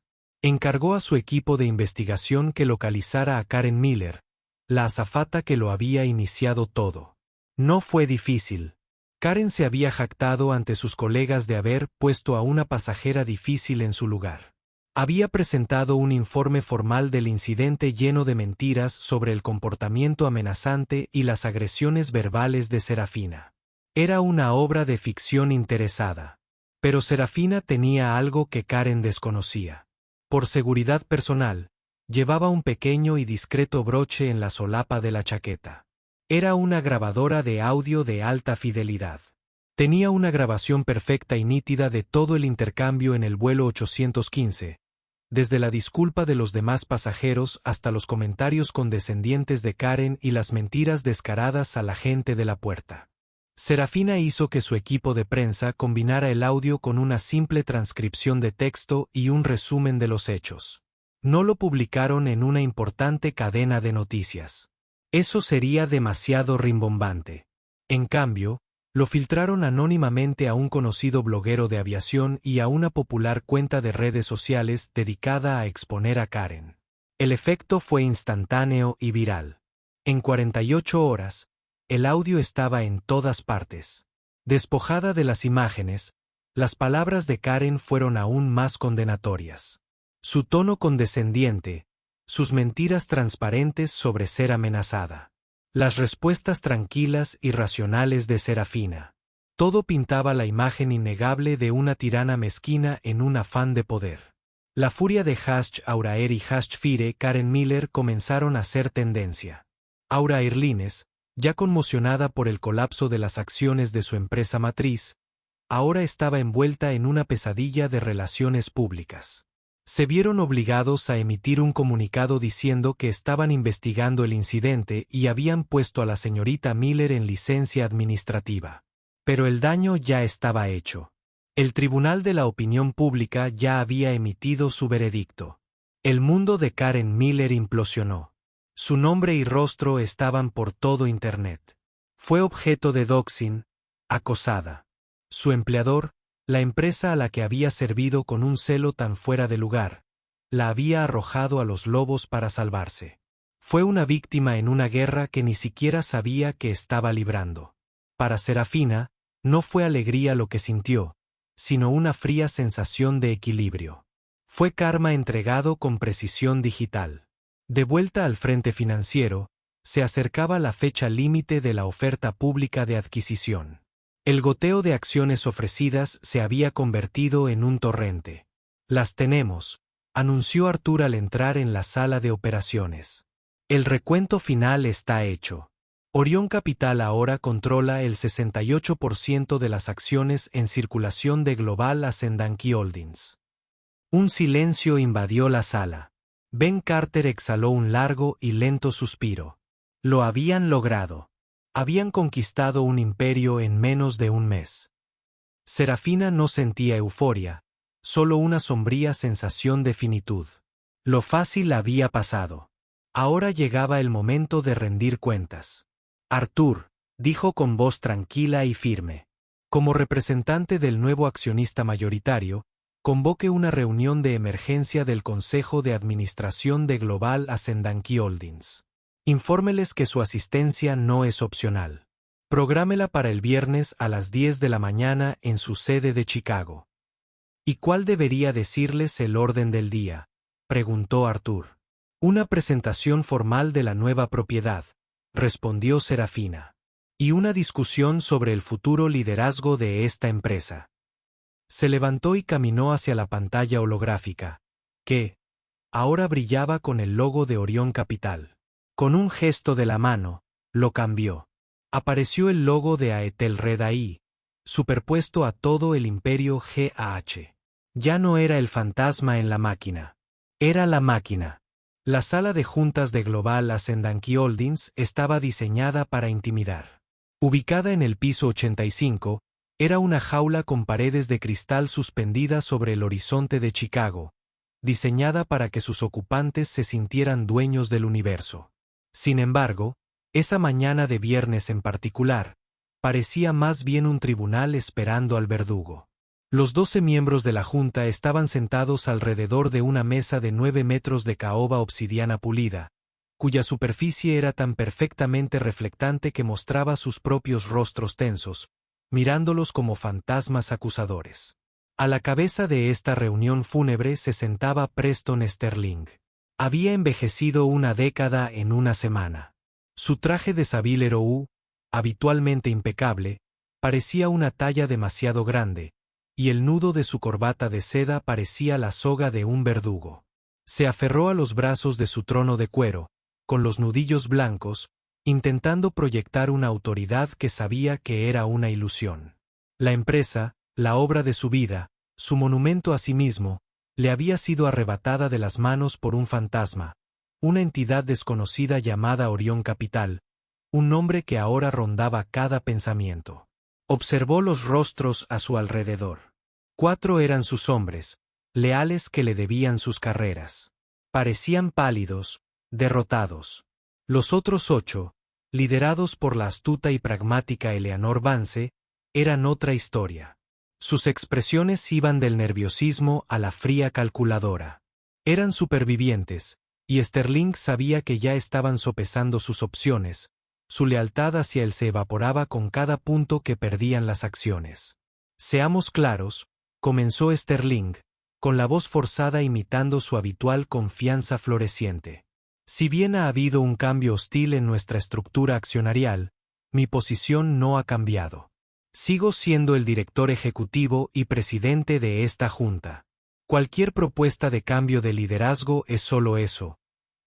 Encargó a su equipo de investigación que localizara a Karen Miller, la azafata que lo había iniciado todo. No fue difícil. Karen se había jactado ante sus colegas de haber puesto a una pasajera difícil en su lugar. Había presentado un informe formal del incidente lleno de mentiras sobre el comportamiento amenazante y las agresiones verbales de Serafina. Era una obra de ficción interesada. Pero Serafina tenía algo que Karen desconocía. Por seguridad personal, llevaba un pequeño y discreto broche en la solapa de la chaqueta. Era una grabadora de audio de alta fidelidad. Tenía una grabación perfecta y nítida de todo el intercambio en el vuelo 815. Desde la disculpa de los demás pasajeros hasta los comentarios condescendientes de Karen y las mentiras descaradas a la gente de la puerta. Serafina hizo que su equipo de prensa combinara el audio con una simple transcripción de texto y un resumen de los hechos. No lo publicaron en una importante cadena de noticias. Eso sería demasiado rimbombante. En cambio, lo filtraron anónimamente a un conocido bloguero de aviación y a una popular cuenta de redes sociales dedicada a exponer a Karen. El efecto fue instantáneo y viral. En 48 horas, el audio estaba en todas partes. Despojada de las imágenes, las palabras de Karen fueron aún más condenatorias. Su tono condescendiente, sus mentiras transparentes sobre ser amenazada. Las respuestas tranquilas y racionales de Serafina. Todo pintaba la imagen innegable de una tirana mezquina en un afán de poder. La furia de Hash Auraer y Hash Fire Karen Miller comenzaron a ser tendencia. Aura Airlines, ya conmocionada por el colapso de las acciones de su empresa matriz, ahora estaba envuelta en una pesadilla de relaciones públicas. Se vieron obligados a emitir un comunicado diciendo que estaban investigando el incidente y habían puesto a la señorita Miller en licencia administrativa. Pero el daño ya estaba hecho. El Tribunal de la Opinión Pública ya había emitido su veredicto. El mundo de Karen Miller implosionó. Su nombre y rostro estaban por todo Internet. Fue objeto de doxing, acosada. Su empleador, la empresa a la que había servido con un celo tan fuera de lugar, la había arrojado a los lobos para salvarse. Fue una víctima en una guerra que ni siquiera sabía que estaba librando. Para Serafina, no fue alegría lo que sintió, sino una fría sensación de equilibrio. Fue karma entregado con precisión digital. De vuelta al frente financiero, se acercaba la fecha límite de la oferta pública de adquisición. El goteo de acciones ofrecidas se había convertido en un torrente. «Las tenemos», anunció Artur al entrar en la sala de operaciones. «El recuento final está hecho. Orión Capital ahora controla el 68% de las acciones en circulación de Global Ascendancy Holdings». Un silencio invadió la sala. Ben Carter exhaló un largo y lento suspiro. Lo habían logrado. Habían conquistado un imperio en menos de un mes. Serafina no sentía euforia, solo una sombría sensación de finitud. Lo fácil había pasado. Ahora llegaba el momento de rendir cuentas. «Artur», dijo con voz tranquila y firme, «como representante del nuevo accionista mayoritario, convoque una reunión de emergencia del Consejo de Administración de Global Ascendancy Holdings. Infórmeles que su asistencia no es opcional. Prográmela para el viernes a las 10 de la mañana en su sede de Chicago». «¿Y cuál debería decirles el orden del día?», preguntó Artur. «Una presentación formal de la nueva propiedad», respondió Serafina. «Y una discusión sobre el futuro liderazgo de esta empresa». Se levantó y caminó hacia la pantalla holográfica, que ahora brillaba con el logo de Orión Capital. Con un gesto de la mano, lo cambió. Apareció el logo de Aetel Red AI, superpuesto a todo el imperio GAH. Ya no era el fantasma en la máquina. Era la máquina. La sala de juntas de Global Ascendancy Holdings estaba diseñada para intimidar. Ubicada en el piso 85, era una jaula con paredes de cristal suspendidas sobre el horizonte de Chicago, diseñada para que sus ocupantes se sintieran dueños del universo. Sin embargo, esa mañana de viernes en particular, parecía más bien un tribunal esperando al verdugo. Los 12 miembros de la junta estaban sentados alrededor de una mesa de 9 metros de caoba obsidiana pulida, cuya superficie era tan perfectamente reflectante que mostraba sus propios rostros tensos, mirándolos como fantasmas acusadores. A la cabeza de esta reunión fúnebre se sentaba Preston Sterling. Había envejecido una década en una semana. Su traje de Savile Row, habitualmente impecable, parecía una talla demasiado grande, y el nudo de su corbata de seda parecía la soga de un verdugo. Se aferró a los brazos de su trono de cuero, con los nudillos blancos, intentando proyectar una autoridad que sabía que era una ilusión. La empresa, la obra de su vida, su monumento a sí mismo, le había sido arrebatada de las manos por un fantasma, una entidad desconocida llamada Orión Capital, un nombre que ahora rondaba cada pensamiento. Observó los rostros a su alrededor. 4 eran sus hombres, leales que le debían sus carreras. Parecían pálidos, derrotados. Los otros 8, liderados por la astuta y pragmática Eleanor Vance, eran otra historia. Sus expresiones iban del nerviosismo a la fría calculadora. Eran supervivientes, y Sterling sabía que ya estaban sopesando sus opciones. Su lealtad hacia él se evaporaba con cada punto que perdían las acciones. «Seamos claros», comenzó Sterling, con la voz forzada imitando su habitual confianza floreciente. «Si bien ha habido un cambio hostil en nuestra estructura accionarial, mi posición no ha cambiado. Sigo siendo el director ejecutivo y presidente de esta junta. Cualquier propuesta de cambio de liderazgo es solo eso,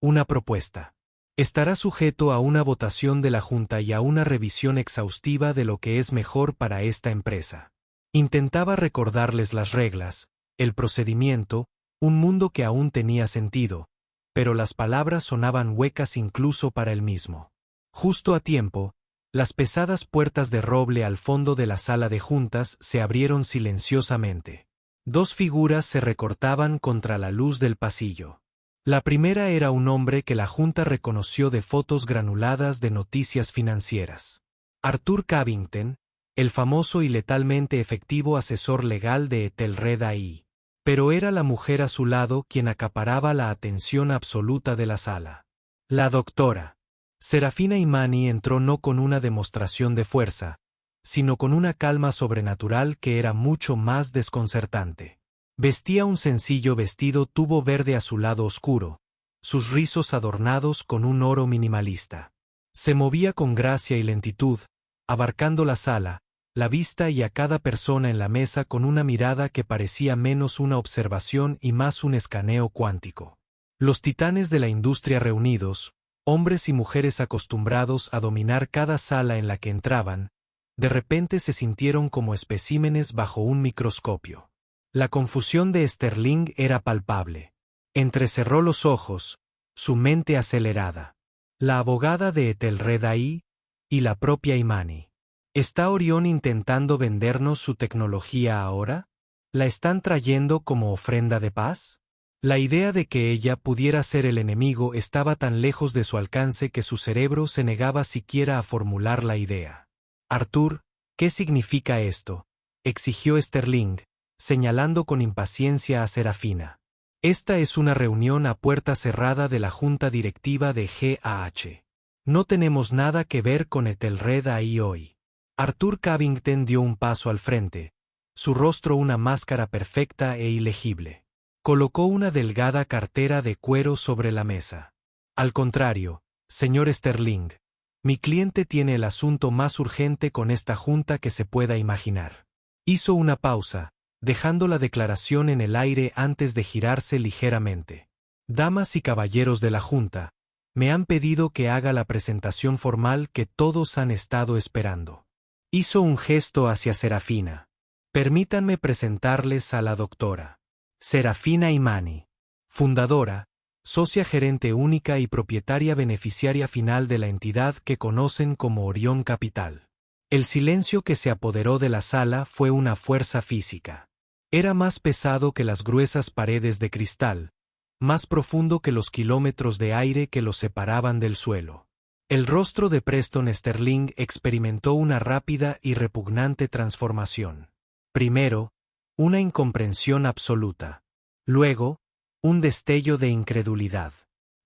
una propuesta. Estará sujeto a una votación de la junta y a una revisión exhaustiva de lo que es mejor para esta empresa». Intentaba recordarles las reglas, el procedimiento, un mundo que aún tenía sentido, pero las palabras sonaban huecas incluso para él mismo. Justo a tiempo, las pesadas puertas de roble al fondo de la sala de juntas se abrieron silenciosamente. 2 figuras se recortaban contra la luz del pasillo. La primera era un hombre que la junta reconoció de fotos granuladas de noticias financieras. Artur Cavington, el famoso y letalmente efectivo asesor legal de Aetel Red AI. Pero era la mujer a su lado quien acaparaba la atención absoluta de la sala. La doctora Serafina Imani entró no con una demostración de fuerza, sino con una calma sobrenatural que era mucho más desconcertante. Vestía un sencillo vestido tubo verde azulado oscuro, sus rizos adornados con un oro minimalista. Se movía con gracia y lentitud, abarcando la sala, la vista y a cada persona en la mesa con una mirada que parecía menos una observación y más un escaneo cuántico. Los titanes de la industria reunidos, hombres y mujeres acostumbrados a dominar cada sala en la que entraban, de repente se sintieron como especímenes bajo un microscopio. La confusión de Sterling era palpable. Entrecerró los ojos, su mente acelerada. La abogada de Etelred y la propia Imani. ¿Está Orión intentando vendernos su tecnología ahora? ¿La están trayendo como ofrenda de paz? La idea de que ella pudiera ser el enemigo estaba tan lejos de su alcance que su cerebro se negaba siquiera a formular la idea. Arthur, ¿qué significa esto?, exigió Sterling, señalando con impaciencia a Serafina. Esta es una reunión a puerta cerrada de la junta directiva de GAH. No tenemos nada que ver con Etelred hoy. Arthur Cavington dio un paso al frente, su rostro una máscara perfecta e ilegible. Colocó una delgada cartera de cuero sobre la mesa. Al contrario, señor Sterling, mi cliente tiene el asunto más urgente con esta junta que se pueda imaginar. Hizo una pausa, dejando la declaración en el aire antes de girarse ligeramente. Damas y caballeros de la junta, me han pedido que haga la presentación formal que todos han estado esperando. Hizo un gesto hacia Serafina. Permítanme presentarles a la doctora Serafina Imani, fundadora, socia gerente única y propietaria beneficiaria final de la entidad que conocen como Orión Capital. El silencio que se apoderó de la sala fue una fuerza física. Era más pesado que las gruesas paredes de cristal, más profundo que los kilómetros de aire que los separaban del suelo. El rostro de Preston Sterling experimentó una rápida y repugnante transformación. Primero, una incomprensión absoluta. Luego, un destello de incredulidad.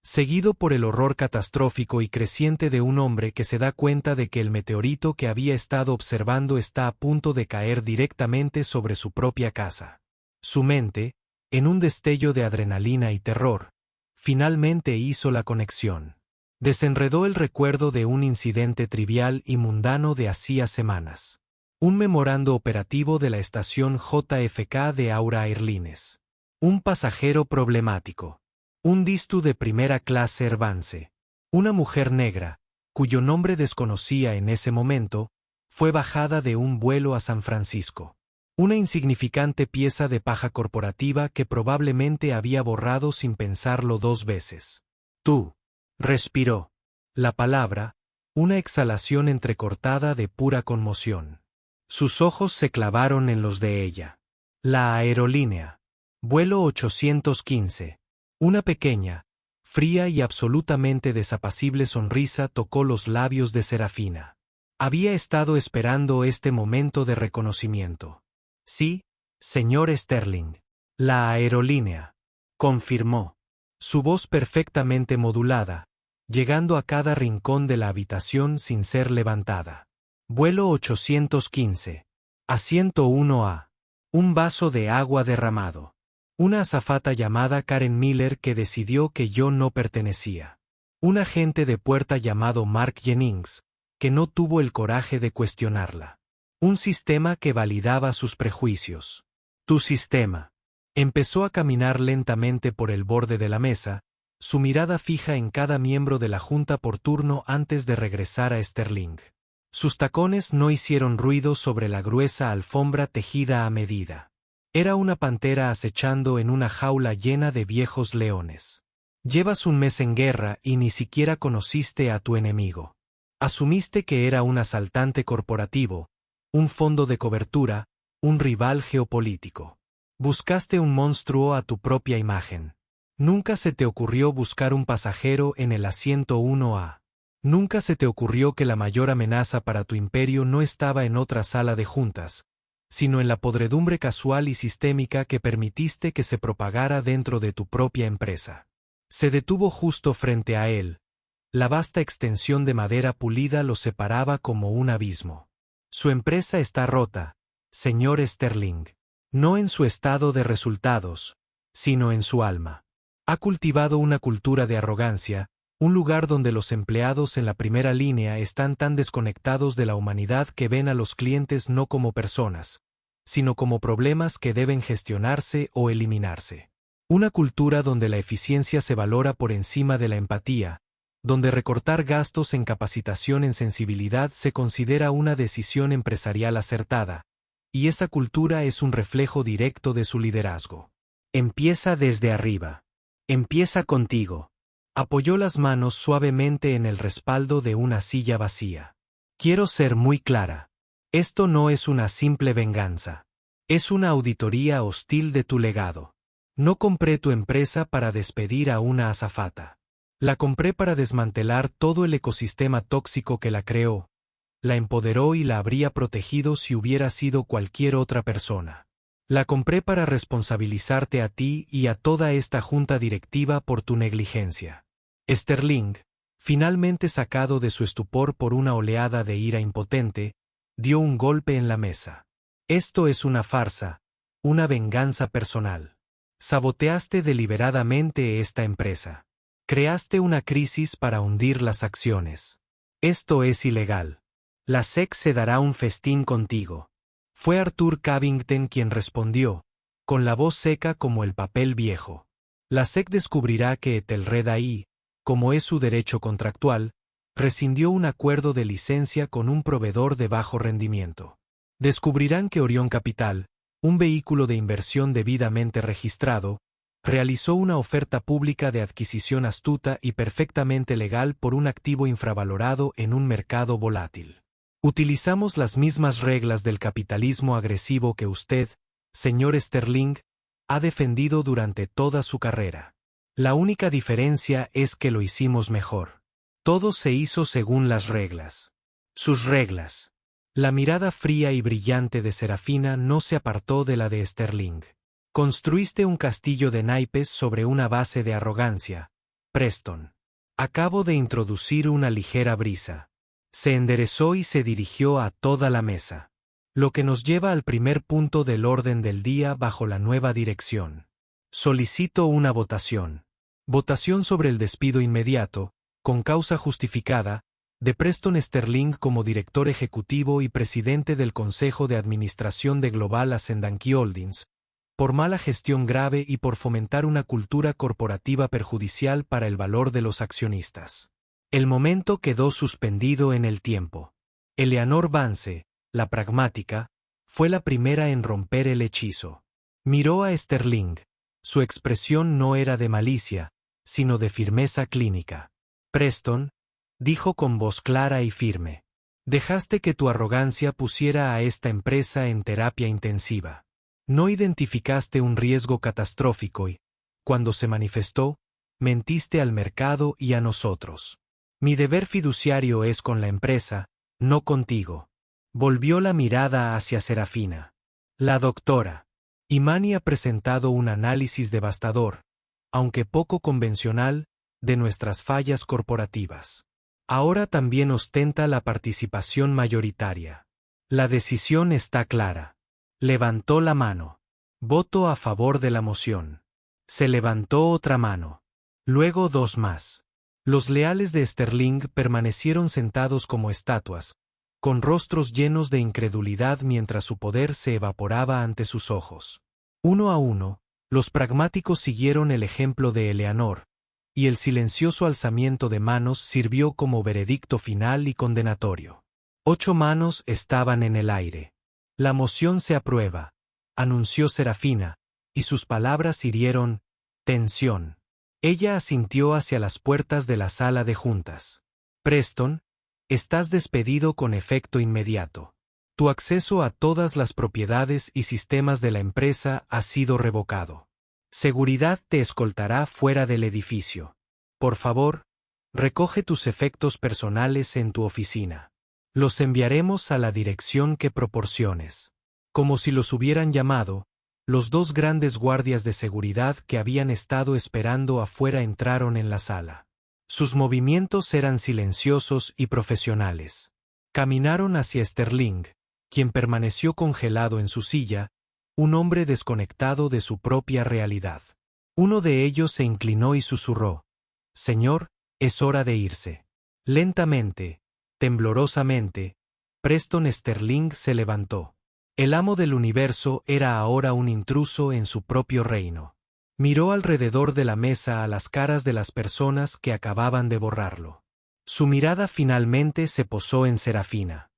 Seguido por el horror catastrófico y creciente de un hombre que se da cuenta de que el meteorito que había estado observando está a punto de caer directamente sobre su propia casa. Su mente, en un destello de adrenalina y terror, finalmente hizo la conexión. Desenredó el recuerdo de un incidente trivial y mundano de hacía semanas. Un memorando operativo de la estación JFK de Aura Airlines. Un pasajero problemático. Un distu de primera clase Airvance. Una mujer negra, cuyo nombre desconocía en ese momento, fue bajada de un vuelo a San Francisco. Una insignificante pieza de paja corporativa que probablemente había borrado sin pensarlo 2 veces. Tú. Respiró. La palabra, una exhalación entrecortada de pura conmoción. Sus ojos se clavaron en los de ella. La aerolínea. Vuelo 815. Una pequeña, fría y absolutamente desapacible sonrisa tocó los labios de Serafina. Había estado esperando este momento de reconocimiento. Sí, señor Sterling. La aerolínea. Confirmó. Su voz perfectamente modulada, llegando a cada rincón de la habitación sin ser levantada. Vuelo 815. Asiento 1A. Un vaso de agua derramado. Una azafata llamada Karen Miller que decidió que yo no pertenecía. Un agente de puerta llamado Mark Jennings, que no tuvo el coraje de cuestionarla. Un sistema que validaba sus prejuicios. Tu sistema. Empezó a caminar lentamente por el borde de la mesa, su mirada fija en cada miembro de la junta por turno antes de regresar a Sterling. Sus tacones no hicieron ruido sobre la gruesa alfombra tejida a medida. Era una pantera acechando en una jaula llena de viejos leones. Llevas un mes en guerra y ni siquiera conociste a tu enemigo. Asumiste que era un asaltante corporativo, un fondo de cobertura, un rival geopolítico. Buscaste un monstruo a tu propia imagen. Nunca se te ocurrió buscar un pasajero en el asiento 1A. Nunca se te ocurrió que la mayor amenaza para tu imperio no estaba en otra sala de juntas, sino en la podredumbre casual y sistémica que permitiste que se propagara dentro de tu propia empresa. Se detuvo justo frente a él, La vasta extensión de madera pulida lo separaba como un abismo. Su empresa está rota, señor Sterling. No en su estado de resultados, sino en su alma. Ha cultivado una cultura de arrogancia, un lugar donde los empleados en la primera línea están tan desconectados de la humanidad que ven a los clientes no como personas, sino como problemas que deben gestionarse o eliminarse. Una cultura donde la eficiencia se valora por encima de la empatía, donde recortar gastos en capacitación en sensibilidad se considera una decisión empresarial acertada, y esa cultura es un reflejo directo de su liderazgo. Empieza desde arriba. Empieza contigo. Apoyó las manos suavemente en el respaldo de una silla vacía. Quiero ser muy clara. Esto no es una simple venganza. Es una auditoría hostil de tu legado. No compré tu empresa para despedir a una azafata. La compré para desmantelar todo el ecosistema tóxico que la creó, la empoderó y la habría protegido si hubiera sido cualquier otra persona. La compré para responsabilizarte a ti y a toda esta junta directiva por tu negligencia. Sterling, finalmente sacado de su estupor por una oleada de ira impotente, dio un golpe en la mesa. Esto es una farsa, una venganza personal. Saboteaste deliberadamente esta empresa. Creaste una crisis para hundir las acciones. Esto es ilegal. La SEC se dará un festín contigo. Fue Arthur Cavington quien respondió, con la voz seca como el papel viejo. La SEC descubrirá que Etelred, como es su derecho contractual, rescindió un acuerdo de licencia con un proveedor de bajo rendimiento. Descubrirán que Orión Capital, un vehículo de inversión debidamente registrado, realizó una oferta pública de adquisición astuta y perfectamente legal por un activo infravalorado en un mercado volátil. Utilizamos las mismas reglas del capitalismo agresivo que usted, señor Sterling, ha defendido durante toda su carrera. La única diferencia es que lo hicimos mejor. Todo se hizo según las reglas. Sus reglas. La mirada fría y brillante de Serafina no se apartó de la de Sterling. Construiste un castillo de naipes sobre una base de arrogancia, Preston. Acabo de introducir una ligera brisa. Se enderezó y se dirigió a toda la mesa. Lo que nos lleva al primer punto del orden del día bajo la nueva dirección. Solicito una votación. Votación sobre el despido inmediato, con causa justificada, de Preston Sterling como director ejecutivo y presidente del Consejo de Administración de Global Ascendancy Holdings, por mala gestión grave y por fomentar una cultura corporativa perjudicial para el valor de los accionistas. El momento quedó suspendido en el tiempo. Eleanor Vance, la pragmática, fue la primera en romper el hechizo. Miró a Sterling. Su expresión no era de malicia, sino de firmeza clínica. Preston, dijo con voz clara y firme, dejaste que tu arrogancia pusiera a esta empresa en terapia intensiva. No identificaste un riesgo catastrófico y, cuando se manifestó, mentiste al mercado y a nosotros. Mi deber fiduciario es con la empresa, no contigo. Volvió la mirada hacia Serafina. La doctora Imani ha presentado un análisis devastador, aunque poco convencional, de nuestras fallas corporativas. Ahora también ostenta la participación mayoritaria. La decisión está clara. Levantó la mano. Voto a favor de la moción. Se levantó otra mano. Luego dos más. Los leales de Sterling permanecieron sentados como estatuas, con rostros llenos de incredulidad mientras su poder se evaporaba ante sus ojos. Uno a uno, los pragmáticos siguieron el ejemplo de Eleanor, y el silencioso alzamiento de manos sirvió como veredicto final y condenatorio. 8 manos estaban en el aire. La moción se aprueba, anunció Serafina, y sus palabras hirieron tensión. Ella asintió hacia las puertas de la sala de juntas. Preston, estás despedido con efecto inmediato. Tu acceso a todas las propiedades y sistemas de la empresa ha sido revocado. Seguridad te escoltará fuera del edificio. Por favor, recoge tus efectos personales en tu oficina. Los enviaremos a la dirección que proporciones. Como si los hubieran llamado, los 2 grandes guardias de seguridad que habían estado esperando afuera entraron en la sala. Sus movimientos eran silenciosos y profesionales. Caminaron hacia Sterling, quien permaneció congelado en su silla, un hombre desconectado de su propia realidad. Uno de ellos se inclinó y susurró: «Señor, es hora de irse». Lentamente, temblorosamente, Preston Sterling se levantó. El amo del universo era ahora un intruso en su propio reino. Miró alrededor de la mesa a las caras de las personas que acababan de borrarlo. Su mirada finalmente se posó en Serafina.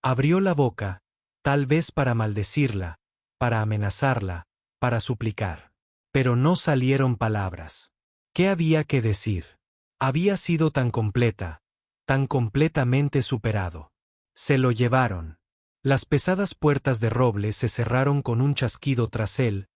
Abrió la boca, tal vez para maldecirla, para amenazarla, para suplicar. Pero no salieron palabras. ¿Qué había que decir? Había sido tan completa, tan completamente superado. Se lo llevaron. Las pesadas puertas de roble se cerraron con un chasquido tras él.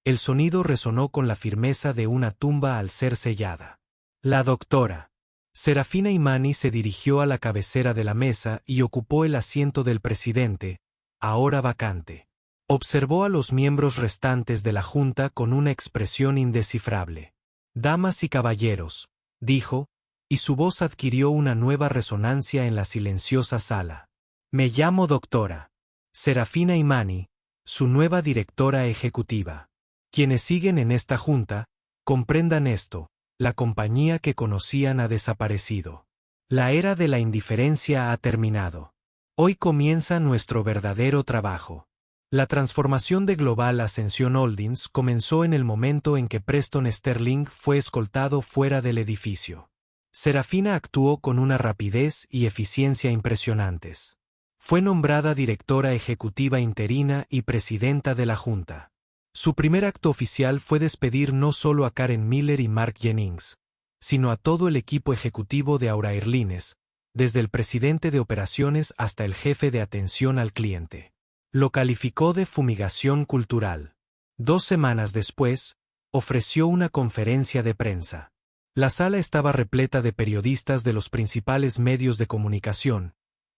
El sonido resonó con la firmeza de una tumba al ser sellada. La doctora Serafina Imani se dirigió a la cabecera de la mesa y ocupó el asiento del presidente, ahora vacante. Observó a los miembros restantes de la junta con una expresión indescifrable. «Damas y caballeros», dijo, y su voz adquirió una nueva resonancia en la silenciosa sala. «Me llamo doctora Serafina Imani, su nueva directora ejecutiva. Quienes siguen en esta junta, comprendan esto: la compañía que conocían ha desaparecido. La era de la indiferencia ha terminado. Hoy comienza nuestro verdadero trabajo». La transformación de Global Ascension Holdings comenzó en el momento en que Preston Sterling fue escoltado fuera del edificio. Serafina actuó con una rapidez y eficiencia impresionantes. Fue nombrada directora ejecutiva interina y presidenta de la Junta. Su primer acto oficial fue despedir no solo a Karen Miller y Mark Jennings, sino a todo el equipo ejecutivo de Aura Airlines, desde el presidente de operaciones hasta el jefe de atención al cliente. Lo calificó de fumigación cultural. 2 semanas después, ofreció una conferencia de prensa. La sala estaba repleta de periodistas de los principales medios de comunicación,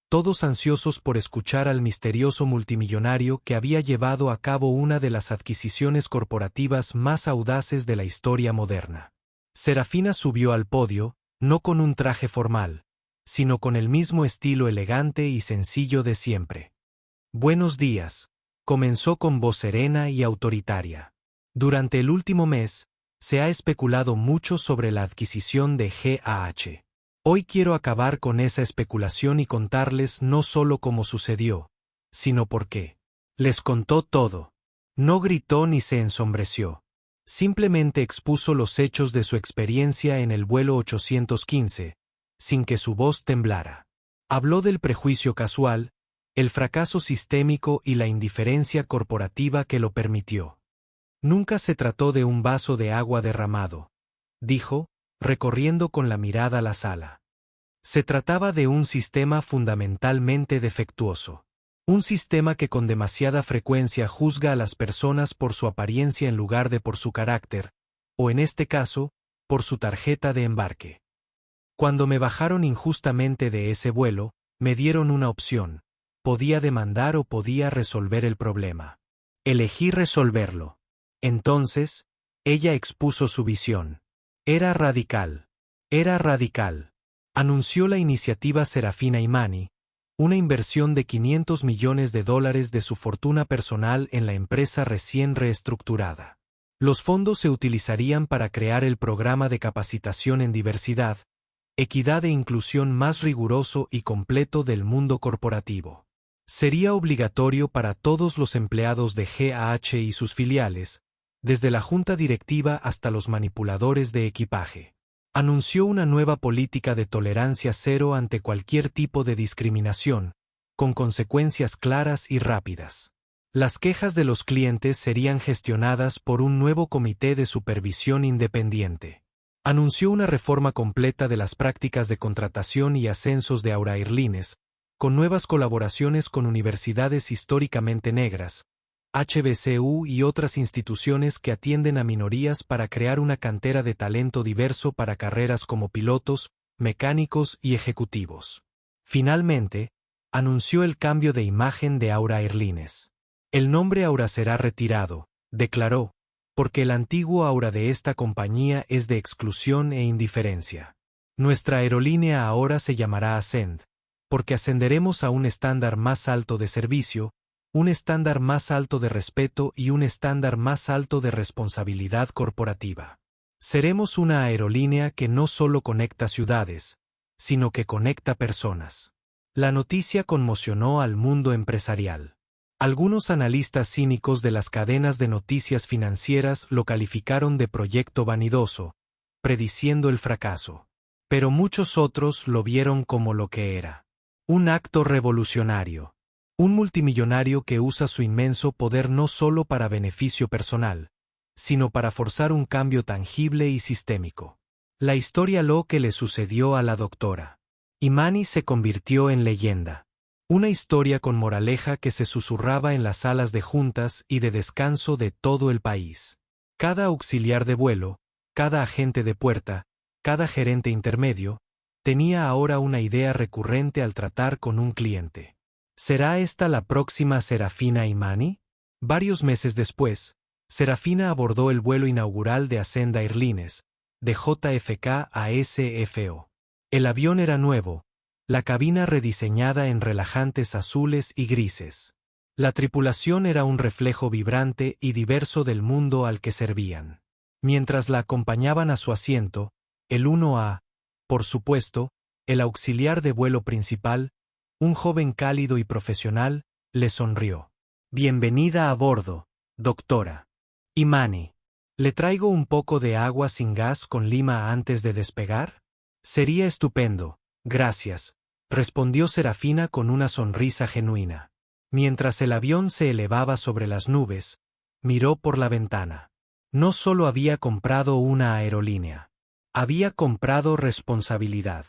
todos ansiosos por escuchar al misterioso multimillonario que había llevado a cabo una de las adquisiciones corporativas más audaces de la historia moderna. Serafina subió al podio, no con un traje formal, sino con el mismo estilo elegante y sencillo de siempre. «Buenos días», comenzó con voz serena y autoritaria. «Durante el último mes, se ha especulado mucho sobre la adquisición de GAH. Hoy quiero acabar con esa especulación y contarles no solo cómo sucedió, sino por qué». Les contó todo. No gritó ni se ensombreció. Simplemente expuso los hechos de su experiencia en el vuelo 815, sin que su voz temblara. Habló del prejuicio casual, el fracaso sistémico y la indiferencia corporativa que lo permitió. «Nunca se trató de un vaso de agua derramado», dijo, recorriendo con la mirada la sala. «Se trataba de un sistema fundamentalmente defectuoso. Un sistema que con demasiada frecuencia juzga a las personas por su apariencia en lugar de por su carácter, o en este caso, por su tarjeta de embarque. Cuando me bajaron injustamente de ese vuelo, me dieron una opción: podía demandar o podía resolver el problema. Elegí resolverlo. Entonces, ella expuso su visión. Era radical. Era radical. Anunció la iniciativa Serafina Imani, una inversión de $500 millones de su fortuna personal en la empresa recién reestructurada. Los fondos se utilizarían para crear el programa de capacitación en diversidad, equidad e inclusión más riguroso y completo del mundo corporativo. Sería obligatorio para todos los empleados de GAH y sus filiales, desde la junta directiva hasta los manipuladores de equipaje. Anunció una nueva política de tolerancia cero ante cualquier tipo de discriminación, con consecuencias claras y rápidas. Las quejas de los clientes serían gestionadas por un nuevo comité de supervisión independiente. Anunció una reforma completa de las prácticas de contratación y ascensos de Aura Airlines, con nuevas colaboraciones con universidades históricamente negras, HBCU y otras instituciones que atienden a minorías para crear una cantera de talento diverso para carreras como pilotos, mecánicos y ejecutivos. Finalmente, anunció el cambio de imagen de Aura Airlines. «El nombre Aura será retirado», declaró, «porque el antiguo aura de esta compañía es de exclusión e indiferencia. Nuestra aerolínea ahora se llamará Ascend, porque ascenderemos a un estándar más alto de servicio, un estándar más alto de respeto y un estándar más alto de responsabilidad corporativa. Seremos una aerolínea que no solo conecta ciudades, sino que conecta personas. La noticia conmocionó al mundo empresarial. Algunos analistas cínicos de las cadenas de noticias financieras lo calificaron de proyecto vanidoso, prediciendo el fracaso. Pero muchos otros lo vieron como lo que era. Un acto revolucionario. Un multimillonario que usa su inmenso poder no solo para beneficio personal, sino para forzar un cambio tangible y sistémico. La historia lo que le sucedió a la doctora Imani se convirtió en leyenda. Una historia con moraleja que se susurraba en las salas de juntas y de descanso de todo el país. Cada auxiliar de vuelo, cada agente de puerta, cada gerente intermedio, tenía ahora una idea recurrente al tratar con un cliente. ¿Será esta la próxima Serafina Imani? Varios meses después, Serafina abordó el vuelo inaugural de Ascend Airlines, de JFK a SFO. El avión era nuevo, la cabina rediseñada en relajantes azules y grises. La tripulación era un reflejo vibrante y diverso del mundo al que servían. Mientras la acompañaban a su asiento, el 1A, por supuesto, el auxiliar de vuelo principal, un joven cálido y profesional, le sonrió. Bienvenida a bordo, doctora Imani. ¿Le traigo un poco de agua sin gas con lima antes de despegar? Sería estupendo, gracias, respondió Serafina con una sonrisa genuina. Mientras el avión se elevaba sobre las nubes, miró por la ventana. No solo había comprado una aerolínea. Había comprado responsabilidad.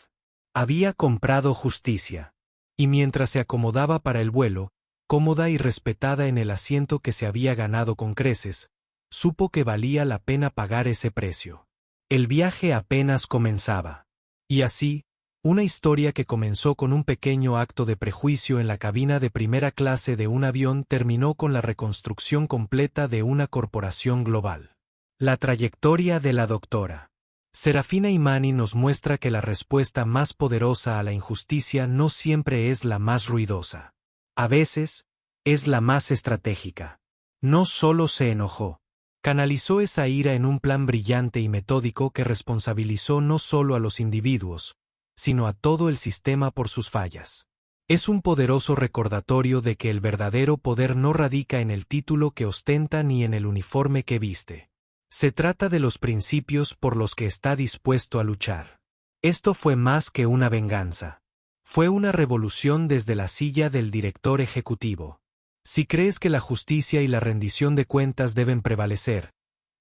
Había comprado justicia. Y mientras se acomodaba para el vuelo, cómoda y respetada en el asiento que se había ganado con creces, supo que valía la pena pagar ese precio. El viaje apenas comenzaba. Y así, una historia que comenzó con un pequeño acto de prejuicio en la cabina de primera clase de un avión terminó con la reconstrucción completa de una corporación global. La trayectoria de la doctora Serafina Imani nos muestra que la respuesta más poderosa a la injusticia no siempre es la más ruidosa. A veces, es la más estratégica. No solo se enojó. Canalizó esa ira en un plan brillante y metódico que responsabilizó no solo a los individuos, sino a todo el sistema por sus fallas. Es un poderoso recordatorio de que el verdadero poder no radica en el título que ostenta ni en el uniforme que viste. Se trata de los principios por los que está dispuesto a luchar. Esto fue más que una venganza. Fue una revolución desde la silla del director ejecutivo. Si crees que la justicia y la rendición de cuentas deben prevalecer,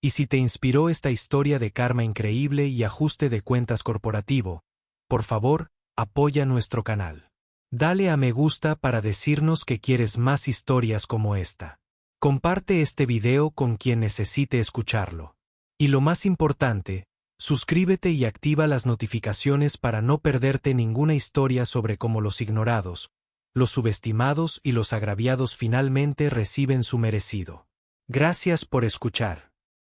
y si te inspiró esta historia de karma increíble y ajuste de cuentas corporativo, por favor, apoya nuestro canal. Dale a me gusta para decirnos que quieres más historias como esta. Comparte este video con quien necesite escucharlo. Y lo más importante, suscríbete y activa las notificaciones para no perderte ninguna historia sobre cómo los ignorados, los subestimados y los agraviados finalmente reciben su merecido. Gracias por escuchar.